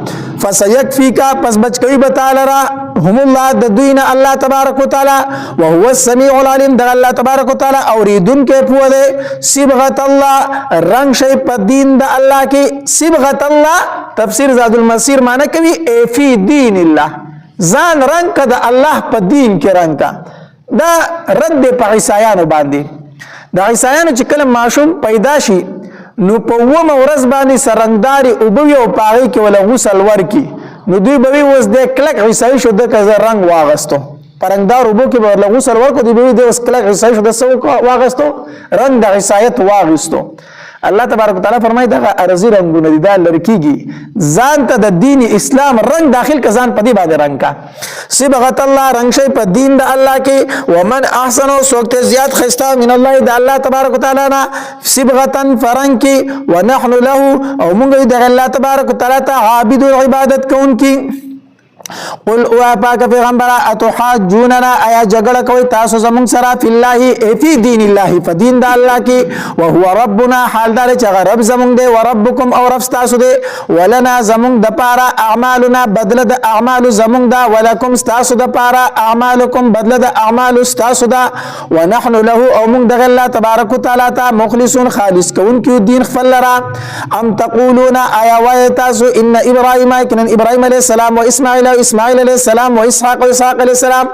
فسيكفيك پس بچ کوي به تعالی را هم الله د دوی نه الله تبارک وتعالى، وهو السميع العليم د الله تبارک وتعالى اوریدون کې پوه دی. صبغت الله رنگ شي په دین د الله کې. صبغت الله تفسیر زاد المسیر معنی کوي ای فی دین الله، ځان رنگ کا د الله په دین کې رنگ کا. دا رد په عیسایانو باندې، د عیسایانو چې کله ماشوم پیدا شي نو په ومه ورځ باندې سرنګداري او بوي او پاغي کې ولا غسل ورکی، نو دوی به وس د کلک عیسای شو د کزه رنگ واغستو، پرنګدار وبو کې ولا غسل ورکو دی به د وس کلک عیسای شو د سو واغستو، رنگ د عیسایت واغستو. الله تبارک وتعالى فرمایي دا ارزي رنگونه دي دا لړکیږي، ځان ته د دین اسلام رنگ داخل کا ځان پدی باندې رنگ کا. صبغت الله رنگ شي په دین د الله کې. ومن احسن سوکت زیات خستا من الله د الله تبارک وتعالى نه صبغتن فرنگ کی. ونحن له او موږ د الله تبارک وتعالى ته عابد عبادت کوونکی. قل او پاک پیغمبر اتحاجوننا ایا جګړه کوي تاسو زمون سره فی الله فی دین الله فدین د الله کې، وهو ربنا حال دار چې رب زمون دی، وربکم او رب تاسو دی، ولنا زمون د پاره اعمالنا بدل د اعمال زمون دا، ولکم تاسو د پاره اعمالکم بدل د اعمال تاسو دا. ونحن له او موږ د الله تبارک وتعالى ته مخلصون خالص کوونکو دین خپل لرا. ام تقولون ایا وای تاسو ان ابراهیم کنا ابراهیم علیه السلام و اسماعیل علیہ السلام و اسحاق علیہ السلام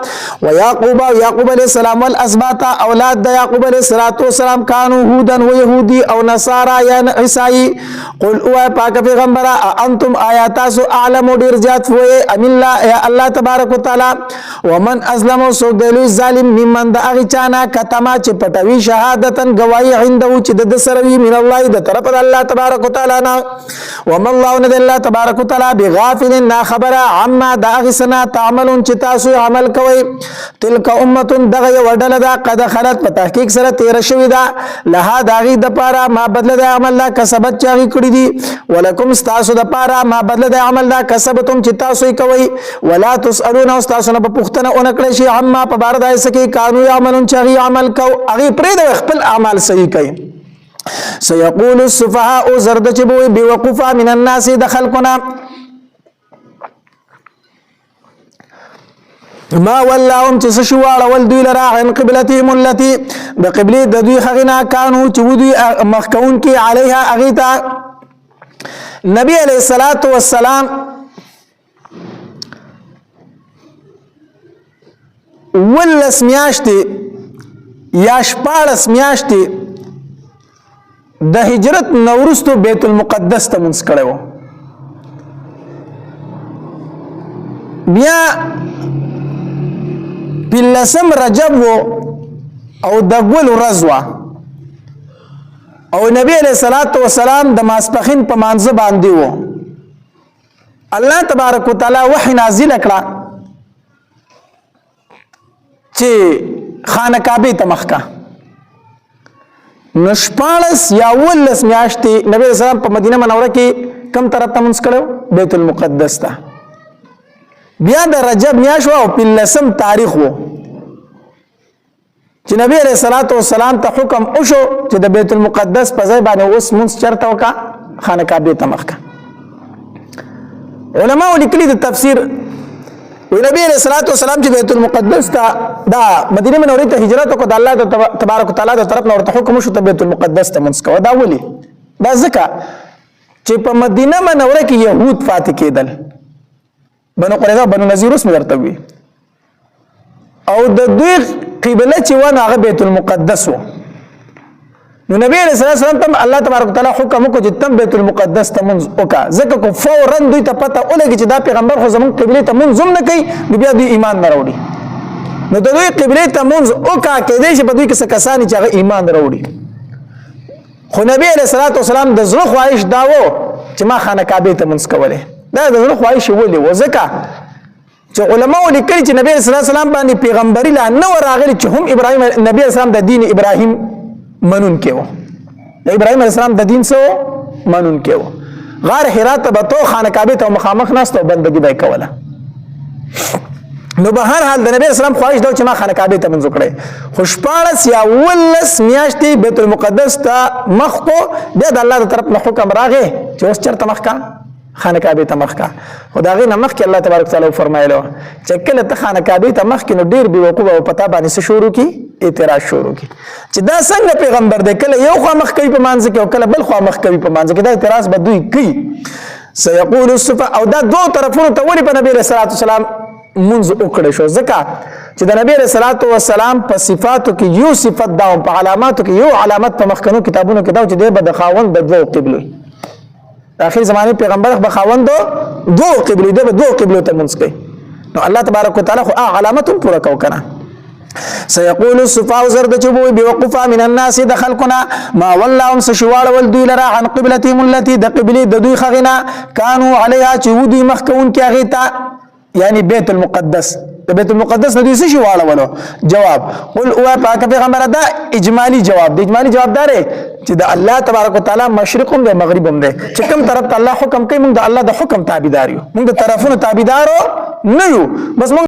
و یعقوب علیہ السلام والاسباط اولاد د یعقوب علیہ السلام کانوا هودن و یهودی او نصارا یا عیسائی. قل او پاک پیغمبر انتم آیاتاسو اعلم ډیر زیات وای ام الله یا الله تبارک وتعالى. ومن اسلم سو دلو ظالم ممن د اغه چانا کتما چې پټوي شهادتن گواہی عنده چې د سروي من الله د طرف الله تبارک وتعالى نا. وما الله ند الله تبارک وتعالى بغافل نا خبر عما دا اغسنا تعملون چې تاسو عمل کوي. تلک امه دغه وډل دا قد خلت په تحقیق سره تیر شوی دا، لها داغي د پاره ما بدل د عمل دا کسبت چاغي کړی دي، ولکم تاسو د پاره ما بدل د عمل دا کسبتم چې تاسو کوي. ولا تسالون تاسو نه په پښتنه اونکړی شي عما په بار دای سکی قانون عملون چاغي عمل کو اغي پرې د خپل اعمال صحیح کوي. سيقول السفهاء زرد چبوي بوقوفا من الناس دخلقنا ما ولاهم چې شواړه ول دوی لرا عن قبلتهم التي د قبله د دوی خغنا كانوا چې دوی مخکون کې عليها اغيتا نبی علیہ الصلوۃ والسلام ولس میاشتې یا 14 میاشتې د هجرت نورستو بیت المقدس ته منځ کړو. بیا بلسم رجب او د ګل ورځ او نبی علیہ الصلوۃ والسلام د ماسپخین په مانځه باندې وو. الله تبارک وتعالى وحی نازل کړه چې خانه کعبه ته مخکا نشپالس یا ولس میاشتې نبی علیہ السلام په مدینه منوره کې کم طرف ته منځ کړو؟ بیت المقدس ته. بیا د رجب میاشت او په لسم تاریخ وو چې نبی علیہ الصلوۃ والسلام ته حکم وشو چې د بیت المقدس په ځای باندې اوس منځ چرته وکا خانه کعبه ته مخکا. علماء لیکلي د تفسیر وی نبی علیہ الصلوۃ والسلام چې بیت المقدس ته دا مدینه منوره ته هجرت وکړه د الله تبارک وتعالى د طرف نه ورته حکم وشو ته بیت المقدس ته منځ کوه. دا ولي؟ دا ځکه چې په مدینه منوره کې يهود فاتح کېدل، بنو قریظه بنو نذیر اوس درته وي، او د دوی قبله چې ونه هغه بیت المقدس وو. نو نبی علیہ السلام ته الله تبارک وتعالى حکم وکړ چې تم بیت المقدس ته منځ وکړه، ځکه کو فورا دوی ته پته ولګي چې دا پیغمبر خو زمون قبله ته منځ هم نه کوي، بیا دوی ایمان نه راوړي. نو د دوی قبله ته منځ وکړه کېدای شي په دوی کې څه کسان چې هغه ایمان راوړي. خو نبی علیہ السلام د زړه خواهش دا و چې ما خانه کعبه ته منځ کوله. دا د زړه خواهش ولې و؟ ځکه چې علماء لیکلي چې نبی صلی الله علیه وسلم باندې پیغمبري لا نو راغلي چې هم ابراهيم نبی اسلام د دین ابراهيم منون کې و، د ابراهيم علیه السلام د دین سو منون کې و. غار حرا ته به تو خانه کعبه ته مخامخ ناست او بندګي به کوله. نو به هر حال د نبی اسلام خواهش دا چې ما خانه کعبه ته منځ کړي. خو 14 یا 19 میاشتې بیت المقدس ته مخ کو بیا د الله طرف نه حکم راغی چې اوس چرته مخ کا خانه کعبه ته مخ کا. خدای نه مخ کې الله تبارک تعالی فرمایلو چې کله ته خانه کعبه ته مخ کې نو ډیر بي وقوبه او پتا باندې څه شروع کی اعتراض شروع کی چې دا څنګه پیغمبر دی کله یو خوا مخ کوي په مانځ کې او کله بل خوا مخ کوي په مانځ کې. دا اعتراض به دوی کوي. سيقول السفهاء او دا دوه طرفونو ته ولې په نبی رسول الله سلام منځ وکړي شو؟ ځکه چې د نبی رسول الله سلام په صفاتو کې یو صفت دا او په علاماتو کې یو علامت په مخکنو کتابونو کې دا چې دی به د خاوند د دوه قبله اخر زمانه پیغمبر به خاوند دوه قبله دی به دوه قبله ته منځ کوي. نو الله تبارک وتعالى خو علامات پورا کو کنه. سيقول السفهاء زرد چبو بوقفا من الناس دخلقنا ما ولاهم سشوال والدوی لرا عن قبلتهم التي د قبله د دوی خغنا كانوا عليها چودي مخکون کی غیتا یعنی بیت المقدس. د بیت المقدس نه دوی څه شي واړولو؟ جواب قل او پاک پیغمبر دا اجمالی جواب دی. اجمالی جواب دار چې د الله تبارک وتعالى مشرق هم دی مغرب هم دی، چې کوم طرف ته الله حکم کوي موږ د الله د حکم تابعدار یو، موږ د طرفونو تابعدارو نه یو، بس موږ